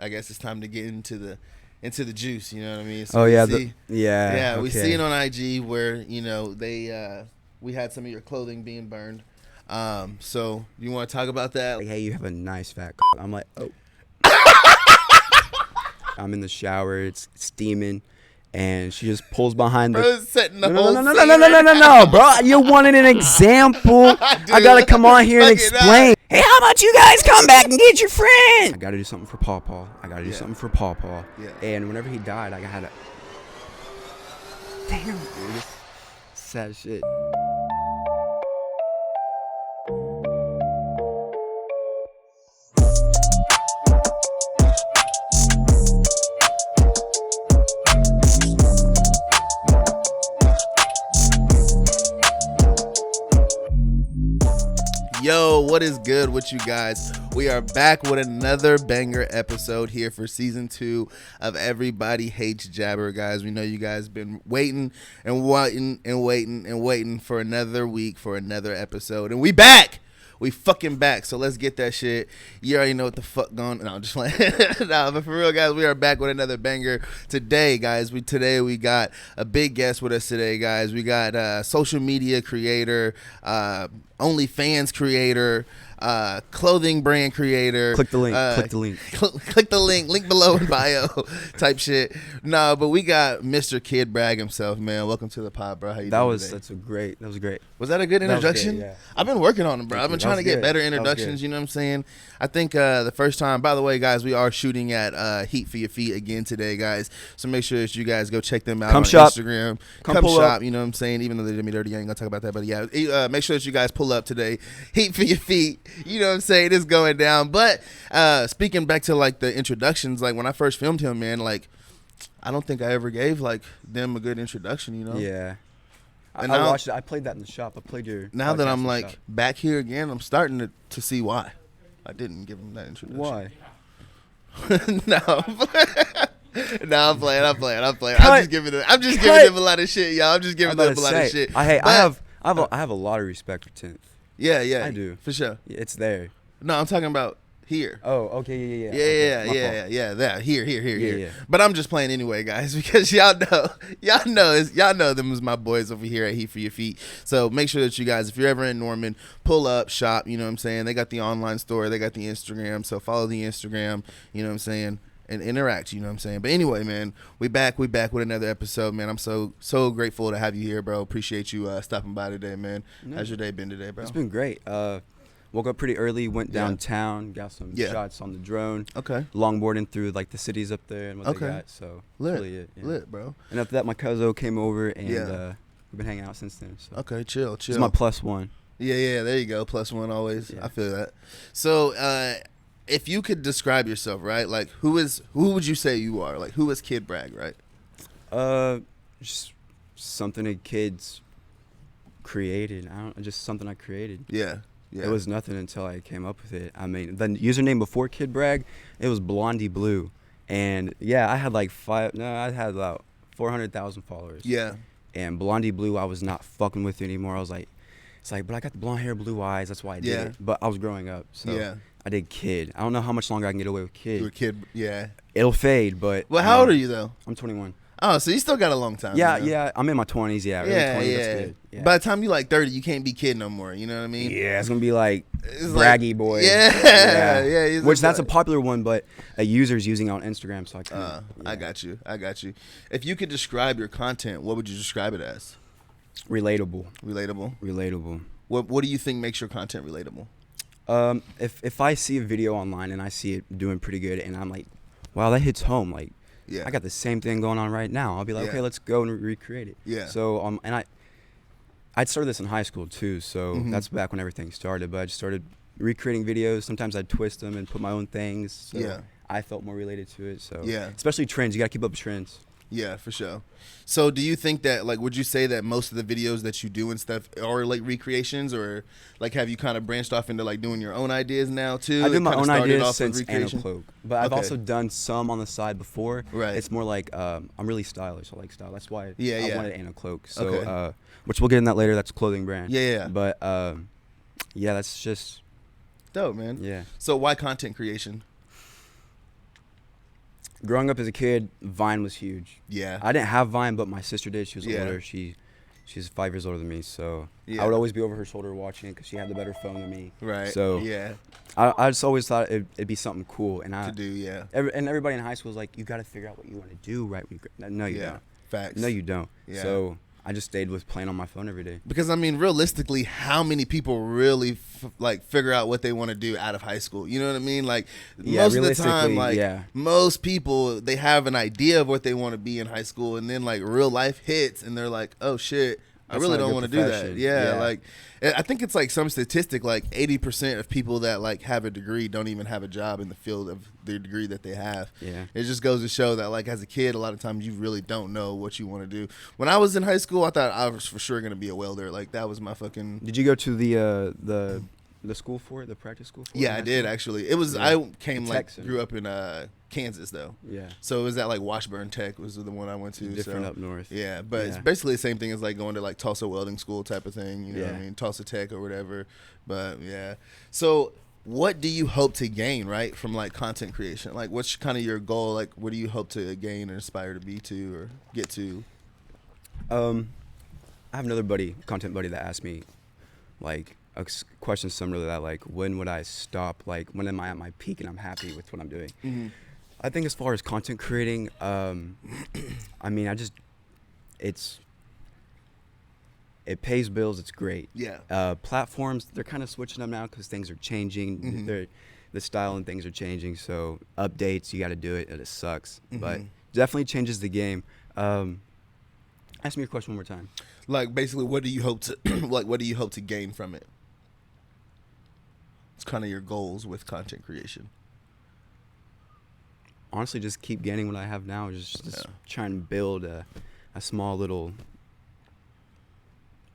I guess it's time to get into the juice. You know what I mean? So yeah, We okay. see it on IG where they we had some of your clothing being burned. So you want to talk about that? Like, hey, you have a nice fat. I'm like, oh. I'm in the shower. It's steaming. And she just pulls behind the. Bro's setting the No, whole no, bro. You wanted an example. Dude, I gotta come on here and explain. Hey, how about you guys come back and get your friend? I gotta do something for Paw. Yeah. And whenever he died, I had a. Damn, dude. Sad shit. Yo, what is good with you guys? We are back with another banger episode here for season 2 of Everybody Hates Jabber, guys. We know you guys been waiting for another week for another episode, and we back. We fucking back, so let's get that shit. You already know what the fuck going on. No, I'm just playing. Nah, but for real, guys, we are back with another banger today, guys. We got a big guest with us today, guys. We got social media creator, OnlyFans creator, clothing brand creator. Click the link. Click the link. Link below in bio type shit. No, but we got Mr. Kid Bragg himself, man. Welcome to the pod, bro. How you doing today? That was great. Was that a good introduction? Good, yeah. I've been working on them, bro. I've been trying to get better introductions, you know what I'm saying? I think the first time, by the way, guys, we are shooting at Heat for Your Feet again today, guys. So make sure that you guys go check them out on Instagram. Come shop, you know what I'm saying? Even though they did me dirty, I ain't going to talk about that. But yeah, make sure that you guys pull up today. Heat for Your Feet. You know what I'm saying? It's going down. But speaking back to, like, the introductions, like, when I first filmed him, man, like, I don't think I ever gave, like, them a good introduction, you know? Yeah. And I watched it. I played that in the shop. I played your. Now that I'm like back here again, I'm starting to see why I didn't give him that introduction. Why? No. No, I'm playing. I'm just giving him a lot of shit, y'all. I'm just giving them a lot of shit. I have a lot of respect for 10th. Yeah, I do for sure. It's there. No, I'm talking about here. Oh, okay, yeah. Yeah. That here. Yeah. But I'm just playing anyway, guys, because y'all know them as my boys over here at Heat for Your Feet. So make sure that you guys, if you're ever in Norman, pull up, shop. You know what I'm saying? They got the online store, they got the Instagram. So follow the Instagram. You know what I'm saying? And interact, you know what I'm saying? But anyway, man, we back with another episode, man. I'm so grateful to have you here, bro. Appreciate you stopping by today, man. No. How's your day been today, bro? It's been great. Woke up pretty early, went downtown, got some shots on the drone. Okay. Longboarding through like the cities up there and what they got. So lit, bro. And after that, my cousin came over and we've been hanging out since then. So. Okay, chill. It's my +1. Yeah, there you go. +1 always. Yeah. I feel that. So, if you could describe yourself, right? Like, who would you say you are? Like, who is Kid Bragg, right? Just something that kids created. Just something I created. Yeah. It was nothing until I came up with it. I mean, the username before Kid Bragg, it was Blondie Blue. And I had like about 400,000 followers. Yeah. And Blondie Blue, I was not fucking with it anymore. I was like, but I got the blonde hair, blue eyes. That's why I did it. But I was growing up. So I did Kid. I don't know how much longer I can get away with Kid. You were Kid, yeah. It'll fade, but. Well, how old are you, though? I'm 21. Oh, so you still got a long time. Yeah. I'm in my 20s, early 20s, that's good. Yeah. By the time you like 30, you can't be Kid no more. You know what I mean? Yeah, it's going to be like Braggy boy. Yeah. Which that's a popular one, but a user's using it on Instagram, so I can't. I got you. If you could describe your content, what would you describe it as? Relatable. What do you think makes your content relatable? If I see a video online and I see it doing pretty good and I'm like, wow, that hits home, like, I got the same thing going on right now. I'll be like, okay, let's go and recreate it. Yeah. So and I started this in high school too, so that's back when everything started. But I just started recreating videos. Sometimes I'd twist them and put my own things. So I felt more related to it. So especially trends, you gotta keep up with trends. Yeah, for sure. So do you think that, like, would you say that most of the videos that you do and stuff are like recreations, or like have you kind of branched off into like doing your own ideas now too? I do my own ideas since Anicloak, but I've also done some on the side before. Right. It's more like I'm really stylish. I like style. That's why I wanted Anicloak. So which we'll get in that later. That's a clothing brand. Yeah. But that's just dope, man. Yeah. So why content creation? growing up as a kid, Vine was huge. Yeah. I didn't have Vine, but my sister did. She was older. She's 5 years older than me, so I would always be over her shoulder watching it because she had the better phone than me. Right. So yeah, I just always thought it'd be something cool, and to do. Yeah. And everybody in high school was like, you got to figure out what you want to do right when you no, you don't. Facts. No, you don't. Yeah. So I just stayed with playing on my phone every day. Because I mean, realistically, how many people really figure out what they want to do out of high school? You know what I mean? Like most of the time, like most people, they have an idea of what they want to be in high school, and then like real life hits, and they're like, oh shit. I really don't want to do that. Yeah, like I think it's like some statistic, like 80% of people that like have a degree don't even have a job in the field of their degree that they have. Yeah, it just goes to show that like as a kid, a lot of times you really don't know what you want to do. When I was in high school, I thought I was for sure gonna be a welder. Like that was my fucking. Did you go to the school for it, the practice school for it? Yeah, I did actually. It was I came like grew up in Kansas though. Yeah. So it was at like Washburn Tech was the one I went to. Different up north. Yeah, but it's basically the same thing as like going to like Tulsa Welding School type of thing. You know what I mean? Tulsa Tech or whatever. But yeah. So what do you hope to gain, right, from like content creation? Like what's kind of your goal? Like what do you hope to gain or aspire to be to or get to? I have another content buddy that asked me like a question similar to that, like when would I stop? Like when am I at my peak and I'm happy with what I'm doing? Mm-hmm. I think as far as content creating, I mean, it pays bills. It's great. Yeah. Platforms, they're kind of switching up now because things are changing. Mm-hmm. The style and things are changing. So updates, you got to do it, and it sucks. Mm-hmm. But definitely changes the game. Ask me your question one more time. Like basically, what do you hope to what do you hope to gain from it? It's kind of your goals with content creation. Honestly, just keep gaining what I have now. Just trying to build a small little,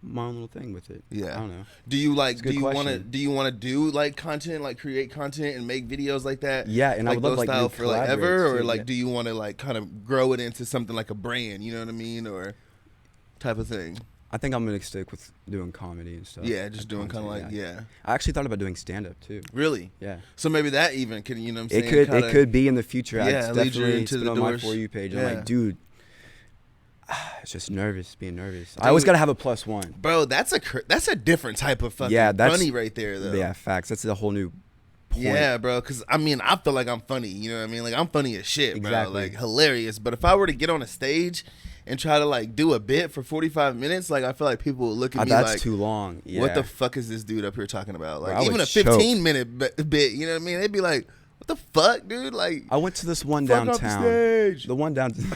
my own little thing with it. Yeah. I don't know. Do you like? Do you want to do like content, like create content and make videos like that? Yeah, and like I would love those style for like ever, or like yeah. do you want to like kind of grow it into something like a brand? You know what I mean, or type of thing. I think I'm gonna stick with doing comedy and stuff. Yeah, just doing kind of like I actually thought about doing stand up too. Really? Yeah. So maybe that even can, you know what I'm saying? It could be in the future. Yeah, it's definitely into the on doors. My For You page. I'm like, dude, it's just being nervous. Dude, I always gotta have a +1. Bro, that's a different type of fucking funny right there though. Yeah, facts. That's a whole new point. Yeah, bro, because I mean, I feel like I'm funny. You know what I mean? Like I'm funny as shit, bro. Exactly. Like hilarious. But if I were to get on a stage and try to like do a bit for 45 minutes, like I feel like people would look at me that's like, too long. Yeah. What the fuck is this dude up here talking about? Like bro, even a 15-minute bit, you know what I mean? They'd be like, what the fuck, dude? Like I went to this one downtown. The one downtown.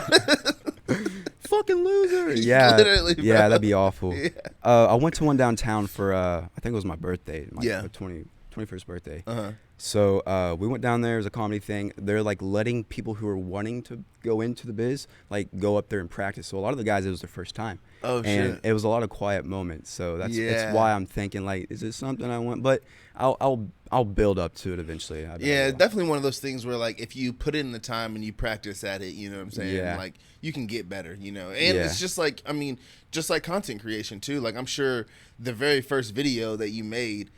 Fucking loser. Yeah. Literally, bro. Yeah, that'd be awful. Yeah. I went to one downtown for I think it was my birthday. My 21st birthday. Uh-huh. So we went down there. It was a comedy thing. They're like letting people who are wanting to go into the biz like go up there and practice. So a lot of the guys, it was their first time. Oh and shit! It was a lot of quiet moments. So that's why I'm thinking like, is it something I want? But I'll build up to it eventually. Yeah, definitely one of those things where like if you put in the time and you practice at it, you know what I'm saying? Yeah. Like you can get better, you know. And it's just like, I mean, just like content creation too. Like I'm sure the very first video that you made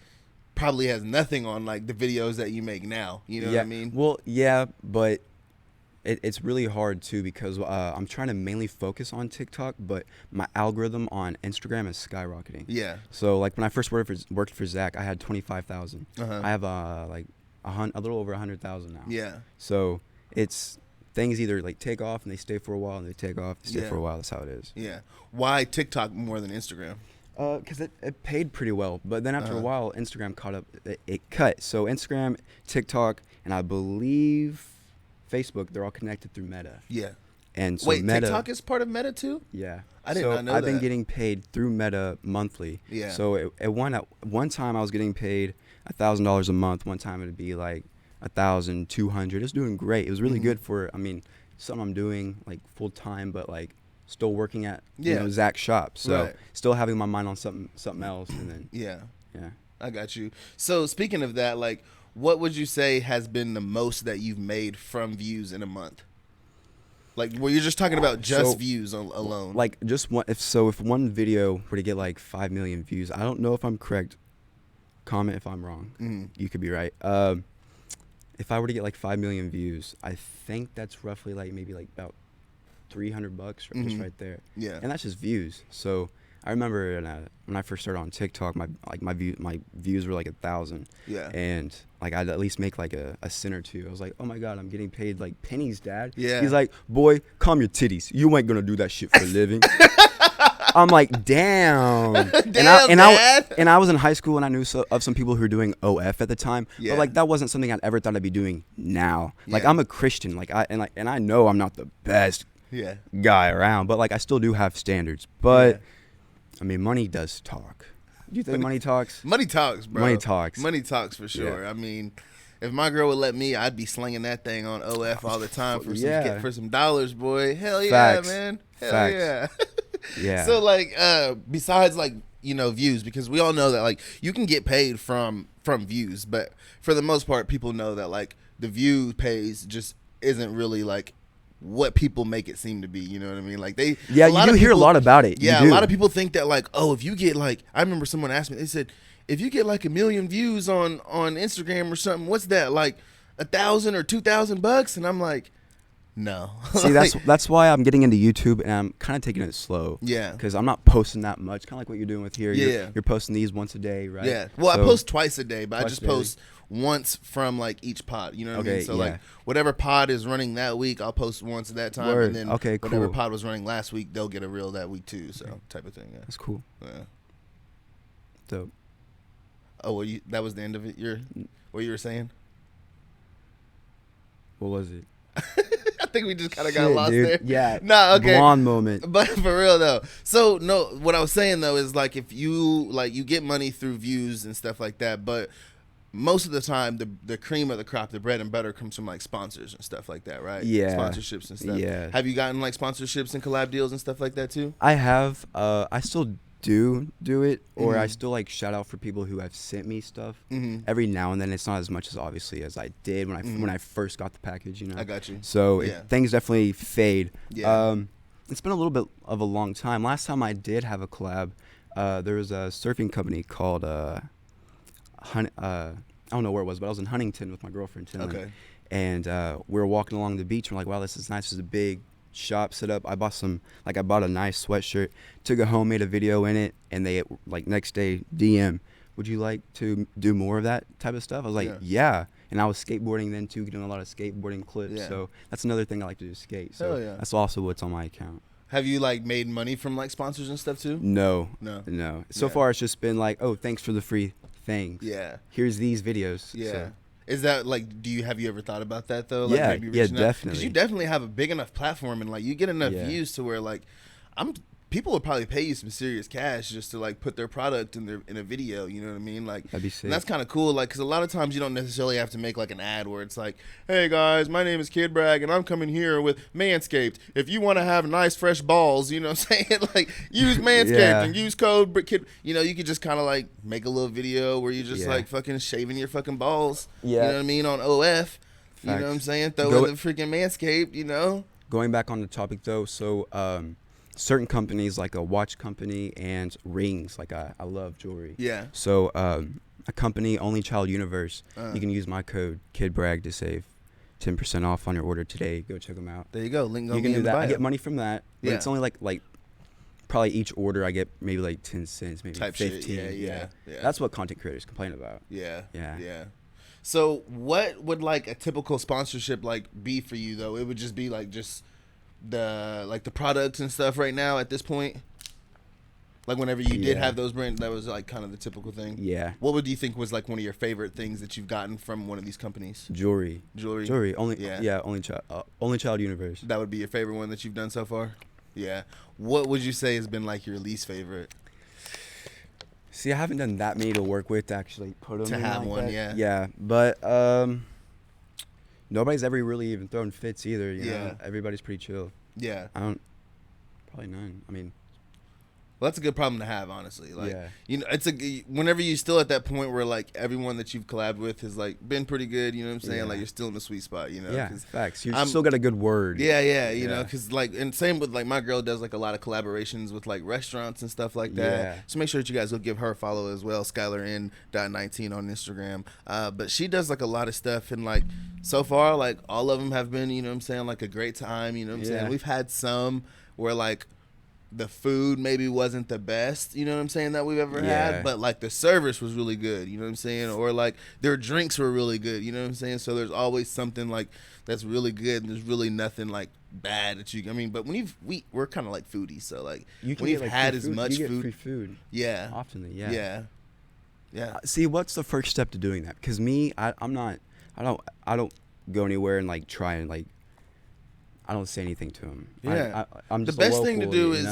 probably has nothing on like the videos that you make now. You know what I mean? Well, yeah, but it's really hard too because I'm trying to mainly focus on TikTok, but my algorithm on Instagram is skyrocketing. Yeah. So like when I first worked for Zach, I had 25,000. Uh-huh. I have like a little over 100,000 now. Yeah. So it's things either like take off and they stay for a while, and they take off, they stay for a while. That's how it is. Yeah. Why TikTok more than Instagram? Because it paid pretty well, but then after a while, Instagram caught up. It cut. So Instagram, TikTok, and I believe Facebook, they're all connected through Meta. Yeah. And so wait, Meta, TikTok is part of Meta too? Yeah. I did not know that. I've been getting paid through Meta monthly. Yeah. So at one time I was getting paid $1,000 a month. One time it'd be like $1,200. It was doing great. It was really good for, I mean, something I'm doing like full time, but like still working at Zach's shop. So still having my mind on something else, and then yeah. I got you. So speaking of that, like, what would you say has been the most that you've made from views in a month? Like, where you're just talking about just views alone. Like just one. If one video were to get like 5 million views, I don't know if I'm correct. Comment if I'm wrong. You could be right. if I were to get like 5 million views, I think that's roughly like maybe like about $300 just right there. Yeah. And that's just views. So I remember when I first started on TikTok, my views were like 1,000. Yeah. And like I'd at least make like a cent or two. I was like, oh my God, I'm getting paid like pennies, Dad. Yeah. He's like, boy, calm your titties. You ain't gonna do that shit for a living. I'm like, damn. And I was in high school and I knew of some people who were doing OF at the time. Yeah. But like that wasn't something I'd ever thought I'd be doing now. Like I'm a Christian. And I know I'm not the best guy around, but like I still do have standards. But I mean, money does talk. Do you think money talks? Money talks, bro. Money talks. Money talks for sure. I mean, if my girl would let me, I'd be slinging that thing on OF all the time for some dollars, boy. Hell yeah, man. Hell yeah. Yeah. So like, besides like, you know, views, because we all know that like you can get paid from views, but for the most part, people know that like the view pays just isn't really like what people make it seem to be. You know what I mean? Like you do hear a lot about it. Yeah, a lot of people think that like, oh, if you get like, I remember someone asked me, they said, if you get like 1 million views on Instagram or something, what's that, like $1,000 or $2,000? And I'm like, no. See, that's why I'm getting into YouTube and I'm kind of taking it slow. Yeah. Because I'm not posting that much, kind of like what you're doing with here. Yeah. You're posting these once a day, right? Yeah. Well, so, I post twice a day, but I just post once from like each pod. You know what I mean? So like whatever pod is running that week, I'll post once at that time. Word. And then whatever pod was running last week, they'll get a reel that week too. So type of thing. Yeah. That's cool. Yeah. Dope. Oh, well, that was the end of it? What you were saying? What was it? I think we just kind of got lost there. Yeah. Nah, okay. Blonde moment. But for real though. So no, what I was saying though is like if you get money through views and stuff like that, but most of the time the cream of the crop, the bread and butter comes from like sponsors and stuff like that, right? Yeah. Sponsorships and stuff. Yeah. Have you gotten like sponsorships and collab deals and stuff like that too? I have. I still do it, or I still like shout out for people who have sent me stuff every now and then. It's not as much as obviously as I did when I first got the package, you know. I got you. So things definitely fade. Yeah. It's been a little bit of a long time. Last time I did have a collab, there was a surfing company called I don't know where it was, but I was in Huntington with my girlfriend Tim. Okay. And we were walking along the beach and we're like, wow, this is nice. This is a big shop set up. I bought a nice sweatshirt, took it home, made a video in it, and they like next day DM, would you like to do more of that type of stuff? I was like, yeah. And I was skateboarding then too, getting a lot of skateboarding clips. Yeah. So that's another thing I like to do, skate. So that's also what's on my account. Have you like made money from like sponsors and stuff too? No. So far it's just been like, oh, thanks for the free things. Yeah. Here's these videos. Yeah. So. Is that like, have you ever thought about that though? Like maybe definitely. Because you definitely have a big enough platform and like you get enough views to where like people would probably pay you some serious cash just to like put their product in a video. You know what I mean? Like that'd be sick. And that's kind of cool. Like, because a lot of times you don't necessarily have to make like an ad where it's like, hey guys, my name is Kid Bragg and I'm coming here with Manscaped. If you want to have nice fresh balls, you know what I'm saying? Like use Manscaped and use code Kid. You know, you could just kind of like make a little video where you just like fucking shaving your fucking balls. Yeah. You know what I mean? On OF. Facts. You know what I'm saying? Throw in the freaking Manscaped. You know. Going back on the topic though, so certain companies like a watch company and rings, like I love jewelry. Yeah. So a company, Only Child Universe, you can use my code KidBragg to save 10% off on your order today. Go check them out. There you go. Link you can do that. I get money from that. But it's only like probably each order I get maybe like 10 cents, maybe type 15. Shit. Yeah. That's what content creators complain about. Yeah. So what would like a typical sponsorship like be for you though? It would just be like the products and stuff right now at this point. Like whenever you did have those brands, that was like kind of the typical thing. Yeah. What would you think was like one of your favorite things that you've gotten from one of these companies? Jewelry. Only Child Universe. That would be your favorite one that you've done so far? Yeah. What would you say has been like your least favorite? See, I haven't done that many to work with to actually put them to in have like one. That. Yeah, but nobody's ever really even thrown fits either. You know? Everybody's pretty chill. Yeah. Probably none. I mean, Well, that's a good problem to have, honestly. Like, you know, it's whenever you're still at that point where like everyone that you've collabed with has like been pretty good. You know what I'm saying? Yeah. Like you're still in the sweet spot. You know? Yeah. Facts. You still got a good word. Yeah. You know, because like, and same with like my girl does like a lot of collaborations with like restaurants and stuff like that. Yeah. So make sure that you guys will give her a follow as well, SkylarN.19 on Instagram. But she does like a lot of stuff, and like so far, like all of them have been, you know what I'm saying, like a great time. You know what I'm saying? We've had some where like the food maybe wasn't the best, you know what I'm saying, that we've ever had, but like the service was really good, you know what I'm saying, or like their drinks were really good, you know what I'm saying. So there's always something like that's really good, and there's really nothing like bad that you, I mean, but when we're kind of like foodies, so like when you've had as much food, free food, often, See, what's the first step to doing that? Because me, I don't go anywhere and like try and like, I don't say anything to him. I'm just the best local, thing to do is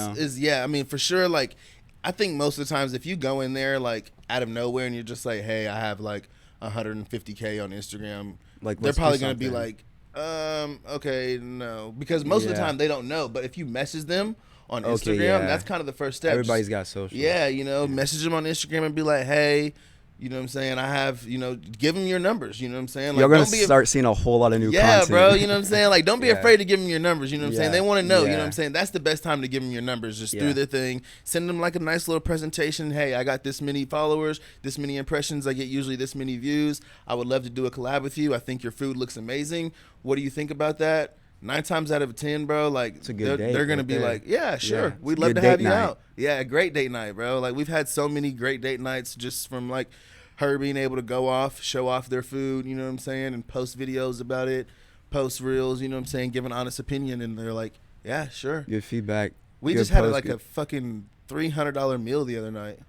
I mean, for sure, like I think most of the times if you go in there like out of nowhere and you're just like, hey, I have like 150K on Instagram, like they're probably gonna be like, okay, no, because most of the time they don't know. But if you message them on Instagram, that's kind of the first step. Everybody's got social. You know, message them on Instagram and be like, hey, you know what I'm saying, I have, you know, give them your numbers, you know what I'm saying. Like, you're going to start seeing a whole lot of new content. Bro, you know what I'm saying. Like, don't be afraid to give them your numbers, you know what I'm saying. They want to know, you know what I'm saying. That's the best time to give them your numbers, just through their thing. Send them like a nice little presentation. Hey, I got this many followers, this many impressions, I get usually this many views. I would love to do a collab with you. I think your food looks amazing. What do you think about that? 9 times out of 10, bro, like they're gonna be like, yeah, sure, we'd love to have you out. Yeah, a great date night, bro. Like we've had so many great date nights just from like her being able to go off, show off their food, you know what I'm saying, and post videos about it, post reels, you know what I'm saying, give an honest opinion, and they're like, yeah, sure. Good feedback. We just had like a fucking $300 meal the other night.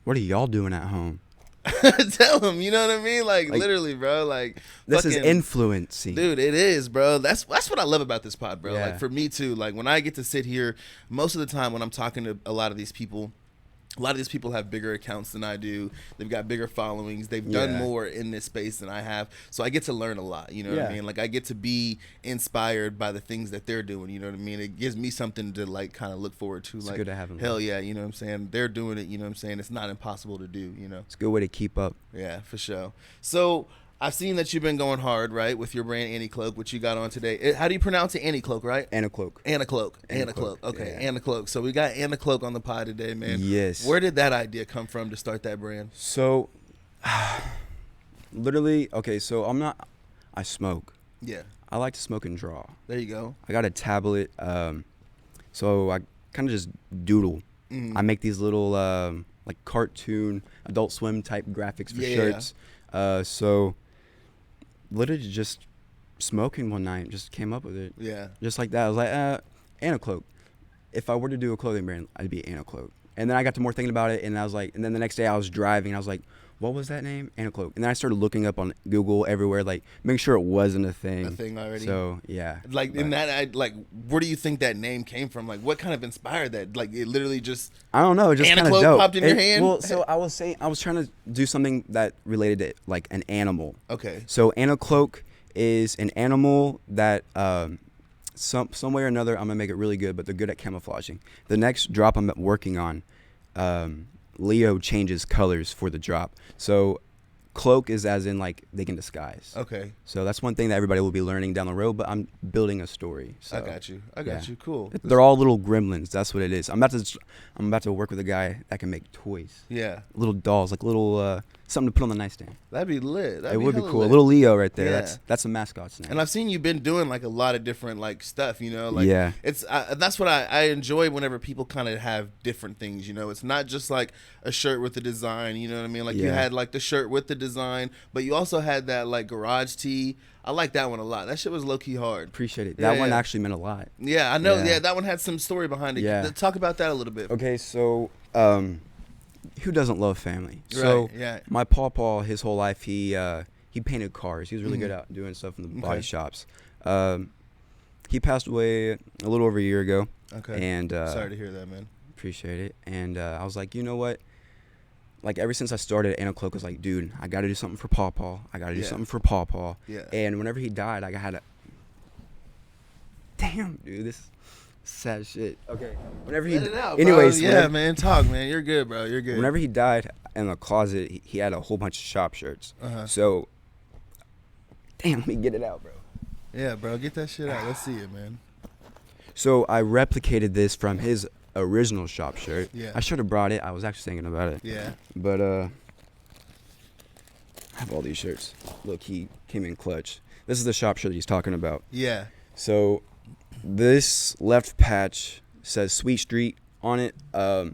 What are y'all doing at home? Tell them, you know what I mean? Like literally, bro. Like this is influencing, dude. It is, bro. That's what I love about this pod, bro. Like for me too. Like when I get to sit here, most of the time when I'm talking to a lot of these people have bigger accounts than I do. They've got bigger followings. They've done more in this space than I have. So I get to learn a lot, you know what I mean? Like I get to be inspired by the things that they're doing, you know what I mean? It gives me something to like kind of look forward to. It's like, good to have them. Hell yeah, you know what I'm saying? They're doing it, you know what I'm saying? It's not impossible to do, you know? It's a good way to keep up. Yeah, for sure. So I've seen that you've been going hard, right, with your brand Anicloak, which you got on today. How do you pronounce it? Anicloak, right? Anicloak. Okay, Anicloak. So we got Anicloak on the pod today, man. Yes. Where did that idea come from to start that brand? So, literally, okay, so I smoke. Yeah. I like to smoke and draw. There you go. I got a tablet, so I kind of just doodle. I make these little, like cartoon, Adult Swim type graphics for shirts. So literally just smoking one night, just came up with it. Yeah. Just like that. I was like, Anicloak. If I were to do a clothing brand, I'd be Anicloak. And then I got to more thinking about it, and I was like, and then the next day I was driving, and I was like, what was that name? Anicloak. And then I started looking up on Google everywhere, like making sure it wasn't a thing. A thing already. So yeah. Like in that, where do you think that name came from? Like, what kind of inspired that? Like, it literally just. I don't know. It just kind of dope. Popped in your hand. Well, so I was trying to do something that related to like an animal. Okay. So Anicloak is an animal that some way or another I'm gonna make it really good, but they're good at camouflaging. The next drop I'm working on. Leo changes colors for the drop. So cloak is as in like they can disguise. Okay. So that's one thing that everybody will be learning down the road, but I'm building a story. So, I got you. Cool. They're all little gremlins. That's what it is. I'm about to work with a guy that can make toys. Yeah. Little dolls, like little something to put on the nightstand. That'd be lit. It would be cool. Lit. A little Leo right there. Yeah. That's a mascot's name. And I've seen you've been doing like a lot of different like stuff, you know. Like, it's that's what I enjoy whenever people kind of have different things, you know. It's not just like a shirt with the design, you know what I mean? Like you had like the shirt with the design, but you also had that like garage tee. I like that one a lot. That shit was low key hard. Appreciate it. That one actually meant a lot. Yeah, I know. Yeah, that one had some story behind it. Yeah. Talk about that a little bit. Okay, so who doesn't love family? So my pawpaw, his whole life, he painted cars. He was really good at doing stuff in the body shops. He passed away a little over a year ago. Okay. And sorry to hear that, man. Appreciate it. And I was like, you know what? Like ever since I started, Anicloak was like, dude, I got to do something for Pawpaw. I got to do something for Pawpaw. Yeah. And whenever he died, I had a damn, dude, this Sad shit. Okay. Whenever he, anyways, yeah, man, talk, man. You're good, bro. You're good. Whenever he died in the closet, he had a whole bunch of shop shirts. So, damn, let me get it out, bro. Yeah, bro, get that shit out. Let's see it, man. So I replicated this from his original shop shirt. Yeah. I should have brought it. I was actually thinking about it. Yeah. But I have all these shirts. Look, he came in clutch. This is the shop shirt he's talking about. Yeah. So this left patch says Sweet Street on it. It's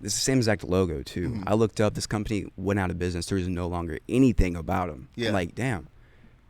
the same exact logo too. I looked up. This company went out of business. There is no longer anything about them. Yeah. I'm like, damn.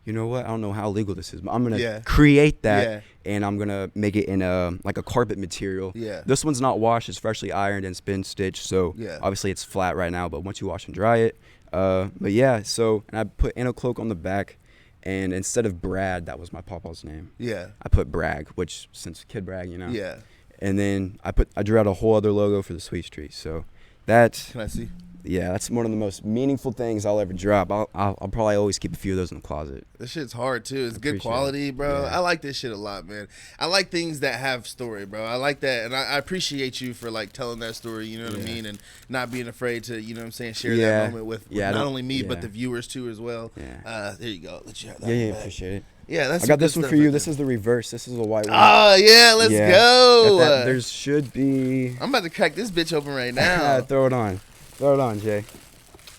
You know what? I don't know how legal this is, but I'm gonna create that, and I'm gonna make it in like a carpet material. Yeah. This one's not washed; it's freshly ironed and spin stitched. So obviously it's flat right now, but once you wash and dry it, but yeah. So and I put Anicloak on the back, and instead of Brad, that was my papa's name. Yeah. I put Bragg, which since Kid Bragg, you know. Yeah. And then I drew out a whole other logo for the Sweet Street. So that's. Can I see? Yeah, that's one of the most meaningful things I'll ever drop. I'll probably always keep a few of those in the closet. This shit's hard too. It's good quality, bro. Yeah. I like this shit a lot, man. I like things that have story, bro. I like that, and I appreciate you for like telling that story. You know what I mean, and not being afraid to, you know what I'm saying, share that moment with not only me but the viewers too as well. Yeah. There you go. Let you have that. Yeah, appreciate it. Yeah, that's. I got this one for you. This is the reverse. This is a white one. Oh yeah, let's go. There should be. I'm about to crack this bitch open right now. Throw it on, Jay.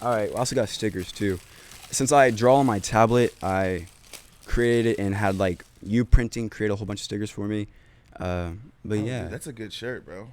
All right, I also got stickers too. Since I draw on my tablet, I created it and had like you printing create a whole bunch of stickers for me. But yeah, dude, that's a good shirt, bro.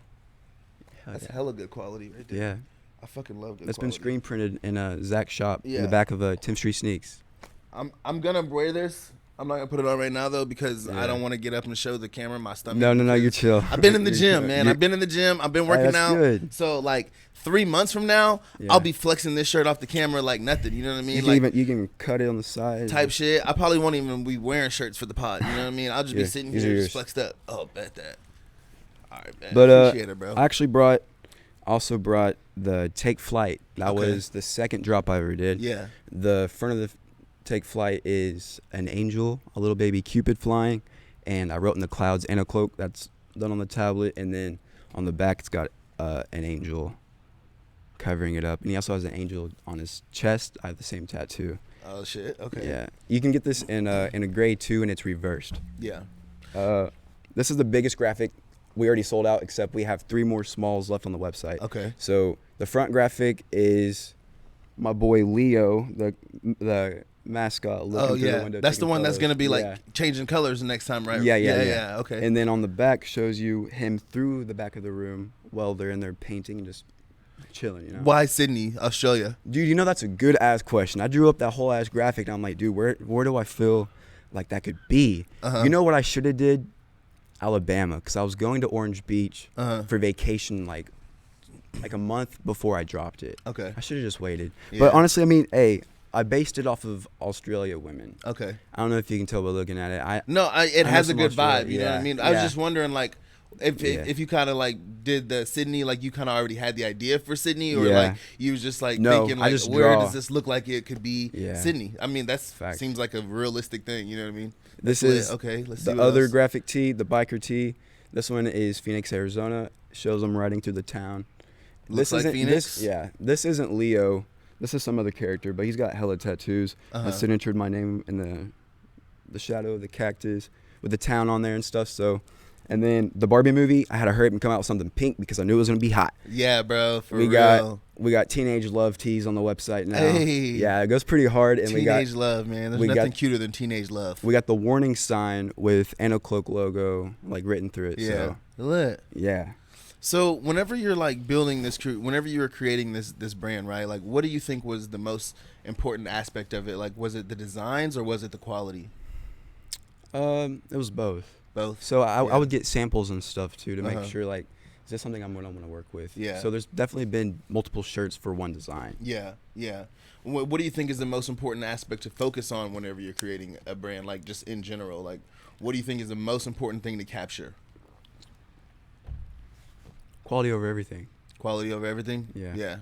That's hella good quality right there. Yeah, I fucking love good. That's quality. been screen printed in Zach's shop in the back of Tim Street Sneaks. I'm gonna wear this. I'm not gonna put it on right now though because I don't want to get up and show the camera my stomach. No, you're chill. I've been in the gym, man. I've been in the gym. I've been working out. Good. So like 3 months from now, I'll be flexing this shirt off the camera like nothing. You know what I mean? You can cut it on the side. Type shit. I probably won't even be wearing shirts for the pod. You know what I mean? I'll just be sitting here just flexed up. Oh, bet that. All right, man. But appreciate it, bro. I actually also brought the Take Flight. That was the second drop I ever did. Yeah. The front of the Take Flight is an angel, a little baby Cupid flying, and I wrote in the clouds Anicloak. That's done on the tablet, and then on the back it's got an angel covering it up, and he also has an angel on his chest. I have the same tattoo. Oh shit! Okay. Yeah, you can get this in a gray too, and it's reversed. Yeah. This is the biggest graphic. We already sold out, except we have 3 more smalls left on the website. Okay. So the front graphic is my boy Leo, the mascot. Looking through the window, that's the one that's gonna be like changing colors the next time, right? Yeah. Okay. And then on the back shows you him through the back of the room while they're in there painting and just chilling. You know. Why Sydney, Australia? Dude, you know that's a good ass question. I drew up that whole ass graphic and I'm like, dude, where do I feel like that could be? You know what I should have did? Alabama, because I was going to Orange Beach for vacation like a month before I dropped it. Okay. I should have just waited. Yeah. But honestly, I mean, I based it off of Australia women. Okay. I don't know if you can tell by looking at it. It has a good vibe. You know what I mean? I was just wondering, like, if you kind of like did the Sydney, like you kind of already had the idea for Sydney, or like you was just like thinking, like, where does this look like it could be Sydney? I mean, seems like a realistic thing. You know what I mean? This is okay. Let's see the other graphic tee, the biker tee. This one is Phoenix, Arizona. Shows them riding through the town. Looks like Phoenix. This isn't Leo. This is some other character, but he's got hella tattoos. I signatured my name in the shadow of the cactus with the town on there and stuff. So, and then the Barbie movie, I had to hurry up and come out with something pink because I knew it was gonna be hot. Yeah, bro. We got teenage love tees on the website now. Hey. Yeah, it goes pretty hard. And teenage love, man. There's nothing cuter than teenage love. We got the warning sign with Anicloak logo like written through it. Yeah. So, lit. Yeah. So whenever you're like building this whenever you were creating this brand, right? Like, what do you think was the most important aspect of it? Like, was it the designs or was it the quality? It was both. Both. So I would get samples and stuff too to make sure, like, is this something I'm gonna want to work with? Yeah. So there's definitely been multiple shirts for one design. Yeah. What do you think is the most important aspect to focus on whenever you're creating a brand? Like, just in general, like, what do you think is the most important thing to capture? Quality over everything. Quality over everything. Yeah.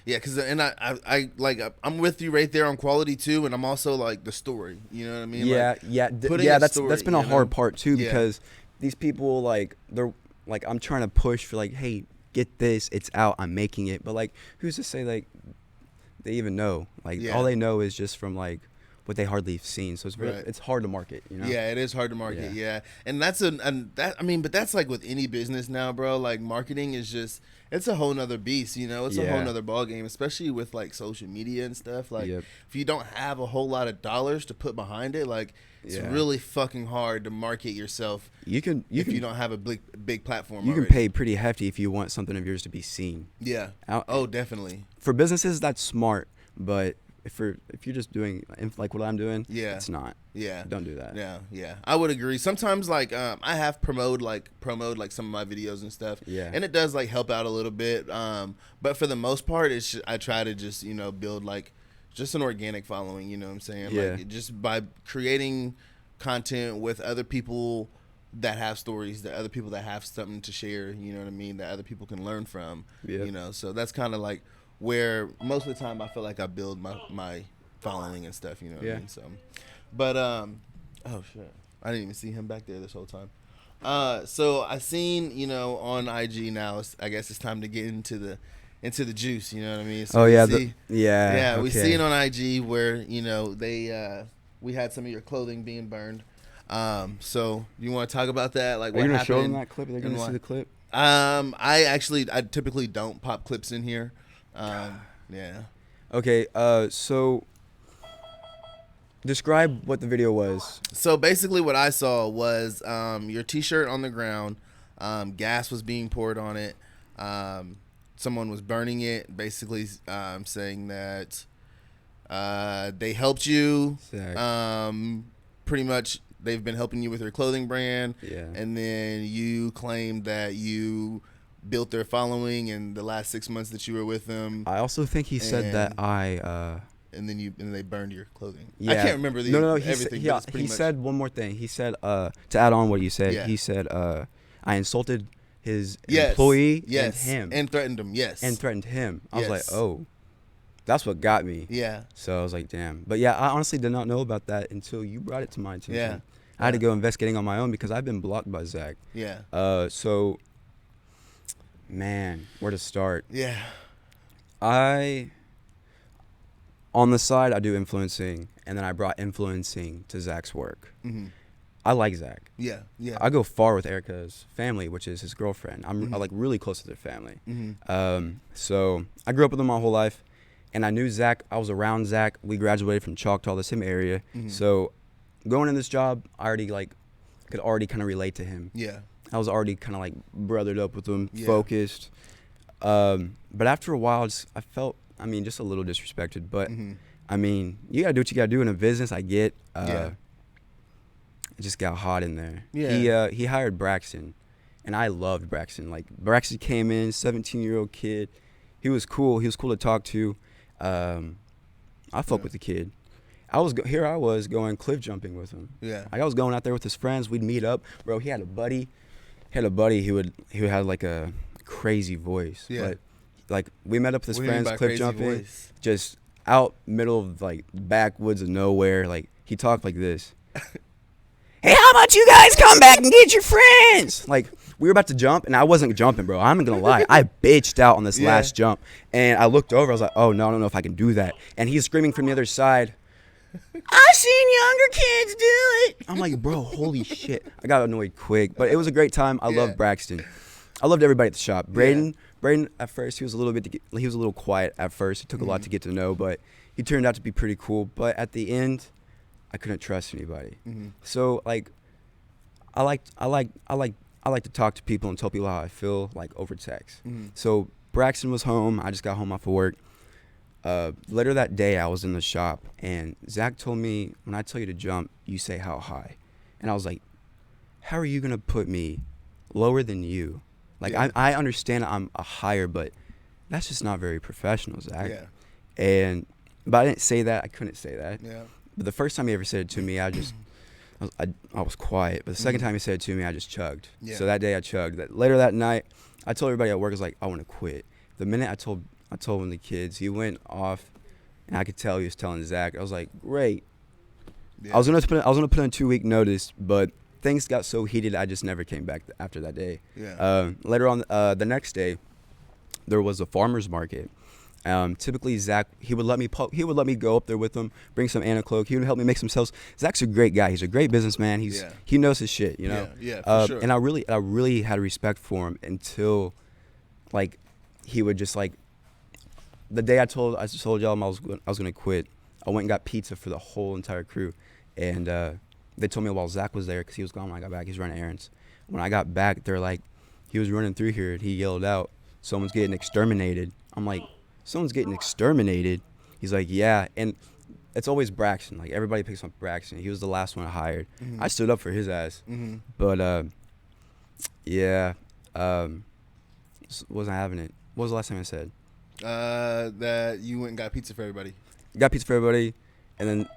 Because I like I'm with you right there on quality too, and I'm also like the story. You know what I mean? Yeah. That's been a hard part too because these people, like, they're like, I'm trying to push for, like, hey, get this, it's out, I'm making it. But, like, who's to say, like, they even know? Like, all they know is just from, like, what they hardly have seen. So it's really, it's hard to market, you know? Yeah, it is hard to market. Yeah. And that's but that's like with any business now, bro. Like, marketing is just, it's a whole nother beast, you know? It's a whole nother ball game, especially with like social media and stuff. Like, if you don't have a whole lot of dollars to put behind it, like, it's really fucking hard to market yourself. If you don't have a big platform. You can pay pretty hefty if you want something of yours to be seen. Yeah. Definitely. For businesses, that's smart, but if you're just doing like what I'm doing, it's not. Yeah. Don't do that. Yeah. I would agree. Sometimes, like, I have promoted some of my videos and stuff. Yeah. And it does, like, help out a little bit. But for the most part, I try to just, you know, build, like, just an organic following, you know what I'm saying? Yeah. Like, just by creating content with other people that have stories, that other people that have something to share, you know what I mean, that other people can learn from, you know? So that's kind of like where most of the time I feel like I build my following and stuff, you know what I mean? So, but, oh shit, I didn't even see him back there this whole time. So I seen, you know, on IG now, I guess it's time to get into the juice, you know what I mean? So we see it on IG where, you know, we had some of your clothing being burned. So you want to talk about that? Like, what happened? Are you gonna show them that clip? Are they gonna see the clip? I typically don't pop clips in here. Yeah. Okay. So describe what the video was. So basically, what I saw was your T-shirt on the ground. Gas was being poured on it. Someone was burning it, basically saying that they helped you. Pretty much, they've been helping you with your clothing brand. Yeah. And then you claimed that you built their following in the last 6 months that you were with them. I also think he said that and then they burned your clothing. Yeah. I can't remember everything. He said one more thing. He said to add on what you said. He said I insulted his employee and him. And threatened him, And threatened him. I was like, oh, that's what got me. Yeah. So I was like, damn. But yeah, I honestly did not know about that until you brought it to my attention. Yeah. I had to go investigating on my own because I've been blocked by Zach. Yeah. So, man, where to start? Yeah. On the side, I do influencing, and then I brought influencing to Zach's work. Mm-hmm. I like Zach. Yeah. I go far with Erica's family, which is his girlfriend. I'm like really close to their family. Mm-hmm. So I grew up with them my whole life, and I knew Zach. I was around Zach. We graduated from Choctaw, the same area. Mm-hmm. So going in this job, I could already kind of relate to him. Yeah. I was already kind of like brothered up with him, focused. But after a while, I felt, just a little disrespected. But I mean, you gotta do what you gotta do in a business. I get. It just got hot in there. Yeah. He hired Braxton, and I loved Braxton. Like, Braxton came in, 17-year-old kid. He was cool. He was cool to talk to. I fuck with the kid. I was going cliff jumping with him. Yeah. Like, I was going out there with his friends. We'd meet up. Bro, he had a buddy. Who had like a crazy voice. Yeah. But like, we met up with his friends, cliff jumping, just out middle of like backwoods of nowhere. Like, he talked like this. Hey, how about you guys come back and get your friends? Like, we were about to jump, and I wasn't jumping, bro. I'm not going to lie. I bitched out on this last jump. And I looked over. I was like, oh, no, I don't know if I can do that. And he's screaming from the other side, I've seen younger kids do it. I'm like, bro, holy shit. I got annoyed quick. But it was a great time. I loved Braxton. I loved everybody at the shop. Braden, at first, he was a little quiet at first. It took a lot to get to know, but he turned out to be pretty cool. But at the end, I couldn't trust anybody. So like, I like to talk to people and tell people how I feel, like, over text. So Braxton was home. I just got home off of work. Later that day, I was in the shop, and Zach told me, when I tell you to jump, you say how high. And I was like, how are you gonna put me lower than you? Like, I understand I'm a higher, but that's just not very professional, Zach. Yeah. But I didn't say that. I couldn't say that. Yeah. But the first time he ever said it to me, I was quiet. But the second time he said it to me, I just chugged. Yeah. So that day I chugged. Later that night, I told everybody at work, I was like, I want to quit. The minute I told one of the kids, he went off, and I could tell he was telling Zach. I was like, great. Yeah. I was gonna put in a 2-week notice, but things got so heated, I just never came back after that day. Yeah. Later on, the next day, there was a farmer's market. Typically, Zach, he would let me go up there with him, bring some Anicloak. He would help me make some sales. Zach's a great guy. He's a great businessman. He knows his shit, you know. Yeah, for sure. And I really had respect for him until, like, he would just like, the day I told y'all I was gonna quit. I went and got pizza for the whole entire crew, and they told me while Zach was there, because he was gone when I got back. He's running errands. When I got back, they're like, he was running through here and he yelled out, "Someone's getting exterminated." I'm like, "Someone's getting exterminated?" He's like, "Yeah." And it's always Braxton. Like, everybody picks on Braxton. He was the last one I hired. Mm-hmm. I stood up for his ass. Mm-hmm. But wasn't having it. What was the last time I said? That you went and got pizza for everybody. Got pizza for everybody, and then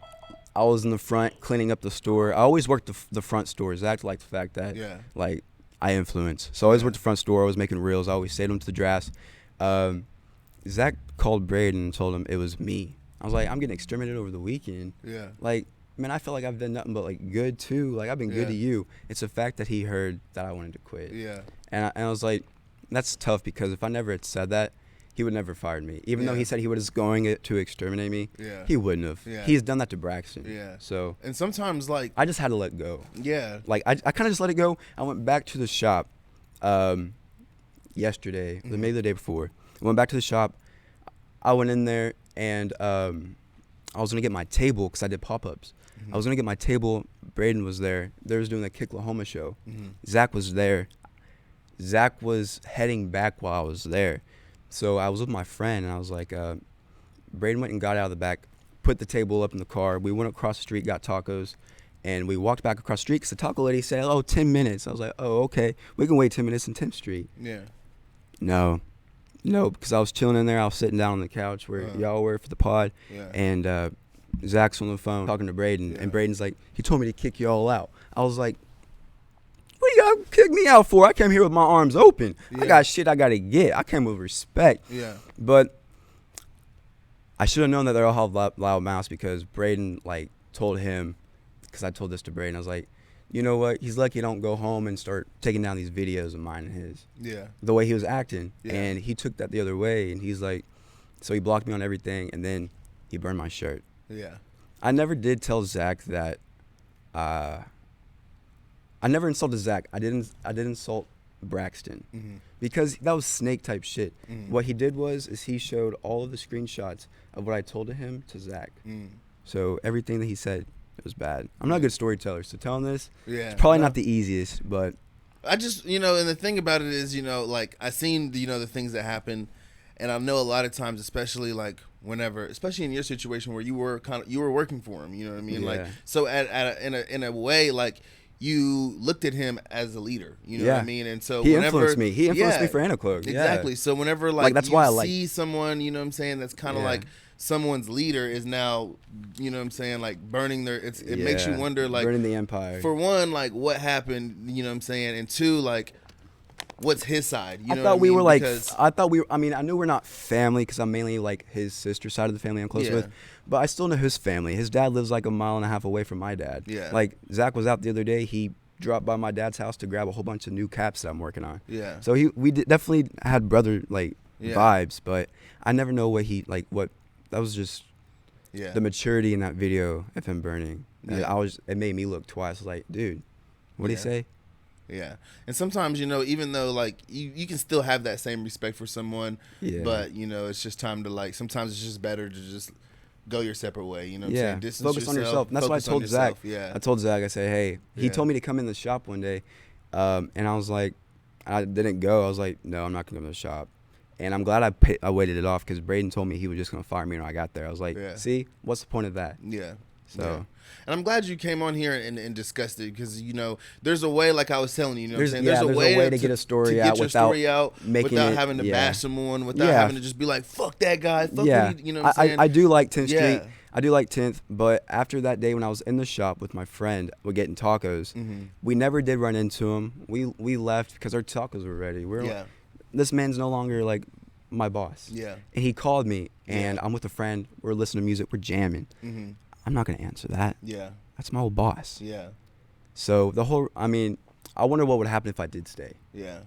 I was in the front cleaning up the store. I always worked the front store. Zach liked the fact that like I influence. So I always worked the front store. I was making reels. I always saved them to the drafts. Zach called Braden and told him it was me. I was like, "I'm getting exterminated over the weekend." Yeah. Like, man, I feel like I've done nothing but like good too. Like, I've been good to you. It's the fact that he heard that I wanted to quit. Yeah. And I was like, that's tough, because if I never had said that, he would never fired me. Even though he said he was going to exterminate me, he wouldn't have. Yeah. He's done that to Braxton. Yeah. So. And sometimes, like, I just had to let go. Yeah. Like, I kind of just let it go. I went back to the shop yesterday, maybe the day before. I went back to the shop. I went in there, and I was going to get my table, because I did pop-ups. I was going to get my table. Braden was there. They was doing the Kicklahoma show. Zach was there. Zach was heading back while I was there. So I was with my friend, and I was like, Braden went and got out of the back, put the table up in the car. We went across the street, got tacos, and we walked back across the street, because the taco lady said, 10 minutes. I was like, oh, okay. We can wait 10 minutes in 10th Street. Yeah. No, because I was chilling in there. I was sitting down on the couch where y'all were for the pod, and Zach's on the phone talking to Braden, and Braden's like, he told me to kick you all out. I was like, what do y'all kick me out for? I came here with my arms open. I got shit I got to get. I came with respect. Yeah. But I should have known that they're all loud mouths, because Braden, like, told him, because I told this to Braden, I was like, you know what? He's lucky I don't go home and start taking down these videos of mine and his. Yeah. The way he was acting. Yeah. And he took that the other way, and he's like, so he blocked me on everything, and then he burned my shirt. Yeah. I never did tell Zach that, I never insulted Zach. I didn't insult Braxton, because that was snake type shit. What he did is he showed all of the screenshots of what I told him to Zach. So everything that he said, it was bad. I'm not a good storyteller, so telling this, it's probably not the easiest, but I just, and the thing about it is, like, I seen the things that happen, and I know a lot of times, especially like whenever, especially in your situation where you were working for him, you know what I mean? Like, so in a way, like, you looked at him as a leader, you know what I mean? And so he influenced me. He influenced me for Anicloak. Exactly. So whenever like that's you why I see someone, you know what I'm saying, that's kind of like someone's leader is now, you know what I'm saying, like burning their, it makes you wonder, like, burning the empire. For one, like, what happened, you know what I'm saying, and two, like, what's his side? You know I thought what we I mean? were like, because I knew we're not family, because I'm mainly like his sister's side of the family I'm close with, but I still know his family. His dad lives like a mile and a half away from my dad. Yeah. Like, Zach was out the other day. He dropped by my dad's house to grab a whole bunch of new caps that I'm working on. Yeah. So we definitely had brother vibes, but I never know what that was just the maturity in that video of him burning. Yeah. It made me look twice. I was like, dude, what'd he say? Yeah. And sometimes, even though like you can still have that same respect for someone, but it's just time to, like, sometimes it's just better to just go your separate way, you know what I'm saying? Distance focus on yourself. And that's why I told Zach. Yeah. I told Zach, I said, hey, he told me to come in the shop one day, and I was like, I didn't go. I was like, no, I'm not going to go to the shop. And I'm glad I waited it off, because Braden told me he was just going to fire me when I got there. I was like, see, what's the point of that? Yeah. So. And I'm glad you came on here and discussed it, because there's a way, like I was telling you, what I'm saying, there's a way to get a story out without having to bash someone, without having to just be like, fuck that guy, fuck you know what I'm saying? I do like 10th Street. I do like 10th, but after that day when I was in the shop with my friend, we're getting tacos. We never did run into him. We left because our tacos were ready. This man's no longer like my boss. Yeah. And he called me, and I'm with a friend. We're listening to music. We're jamming. I'm not gonna answer that. Yeah. That's my old boss. Yeah. So I wonder what would happen if I did stay. Yeah.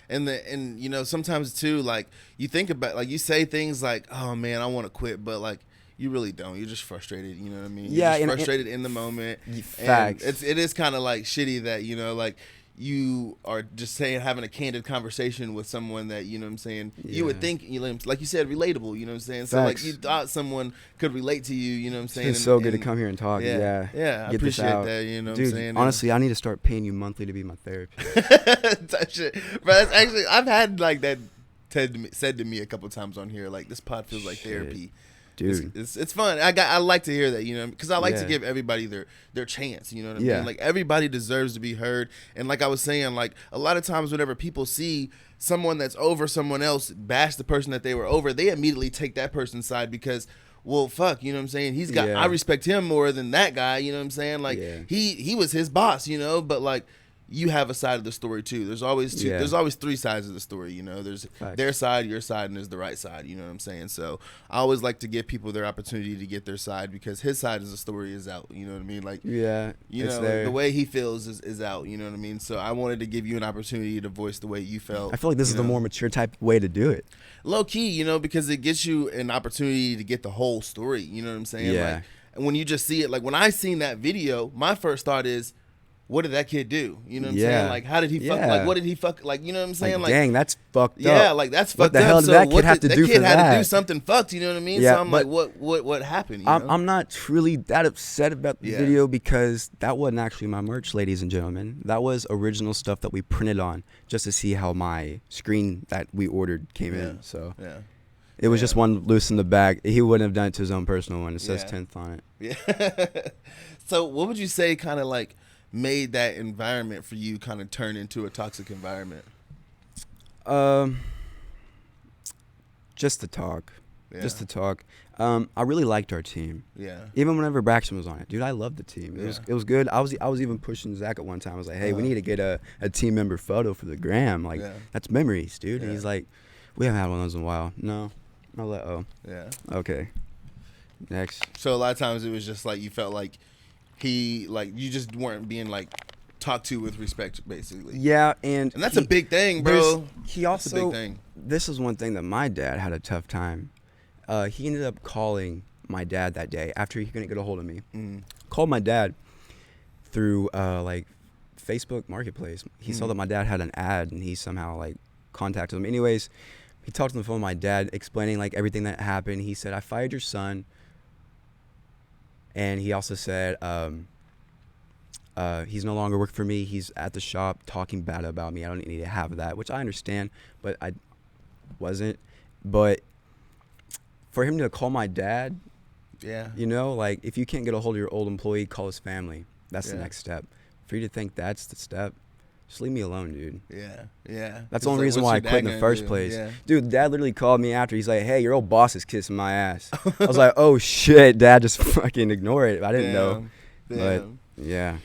And you know, sometimes too, like you think about, like you say things like, oh man, I want to quit, but like you really don't. You're just frustrated. You know what I mean? You're just frustrated in the moment. Facts. And it is kind of like shitty that, you know, like you are just having a candid conversation with someone that, you know what I'm saying, you would think, you know, like you said, relatable, you know what I'm saying? So like you thought someone could relate to you, you know what I'm saying? It's so good to come here and talk. Yeah, I appreciate that, you know what I'm saying? Honestly, I need to start paying you monthly to be my therapist. That shit. Bro, that's actually, I've had like that said to me a couple times on here, like this pod feels like therapy. Dude, it's fun. I like to hear that, you know, because I like to give everybody their chance. You know what I mean? Like everybody deserves to be heard. And like I was saying, like a lot of times whenever people see someone that's over someone else bash the person that they were over, they immediately take that person's side because, well, fuck, you know what I'm saying? He's got I respect him more than that guy. You know what I'm saying? Like he was his boss, you know, but like. You have a side of the story too. There's always there's always three sides of the story, you know. There's their side, your side, and there's the right side, you know what I'm saying? So I always like to give people their opportunity to get their side because his side of the story is out, you know what I mean? Like you know, there. The way he feels is out, you know what I mean? So I wanted to give you an opportunity to voice the way you felt. I feel like this is the more mature type way to do it. Low key, you know, because it gets you an opportunity to get the whole story, you know what I'm saying? Yeah. Like, and when you just see it, like when I seen that video, my first thought is, what did that kid do? You know what I'm saying? Like, how did he fuck? Like, what did he fuck? Like, you know what I'm saying? Like, dang, that's fucked up. Yeah, like that's fucked up. What the hell did that kid have to do for that? That kid had to do something fucked. You know what I mean? Yeah, so I'm like, what happened? You know? I'm not truly that upset about the video because that wasn't actually my merch, ladies and gentlemen. That was original stuff that we printed on just to see how my screen that we ordered came in. So it was just one loose in the bag. He wouldn't have done it to his own personal one. It says 10th on it. Yeah. So what would you say kind of like made that environment for you kind of turn into a toxic environment? Just the talk. Just the talk. I really liked our team. Yeah. Even whenever Braxton was on it, dude, I loved the team. It was good. I was even pushing Zach at one time. I was like, hey, we need to get a team member photo for the gram. Like that's memories, dude. And he's like, we haven't had one of those in a while. No. Yeah. Okay. Next. So a lot of times it was just like you felt like you just weren't being like talked to with respect, basically. Yeah, and that's a big thing, bro. He also, that's a big thing. This is one thing that my dad had a tough time. He ended up calling my dad that day after he couldn't get a hold of me. Called my dad through like Facebook Marketplace. He saw that my dad had an ad, and he somehow like contacted him. Anyways, he talked on the phone with my dad, explaining like everything that happened. He said, "I fired your son." And he also said, he's no longer working for me. He's at the shop talking bad about me. I don't need to have that, which I understand, but I wasn't. But for him to call my dad, you know, like if you can't get a hold of your old employee, call his family. That's the next step. For you to think that's the step, just leave me alone, dude. Yeah. That's the only reason why I quit in the first place. Yeah. Dude, Dad literally called me after. He's like, hey, your old boss is kissing my ass. I was like, oh, shit. Dad, just fucking ignore it. I didn't know. But, yeah.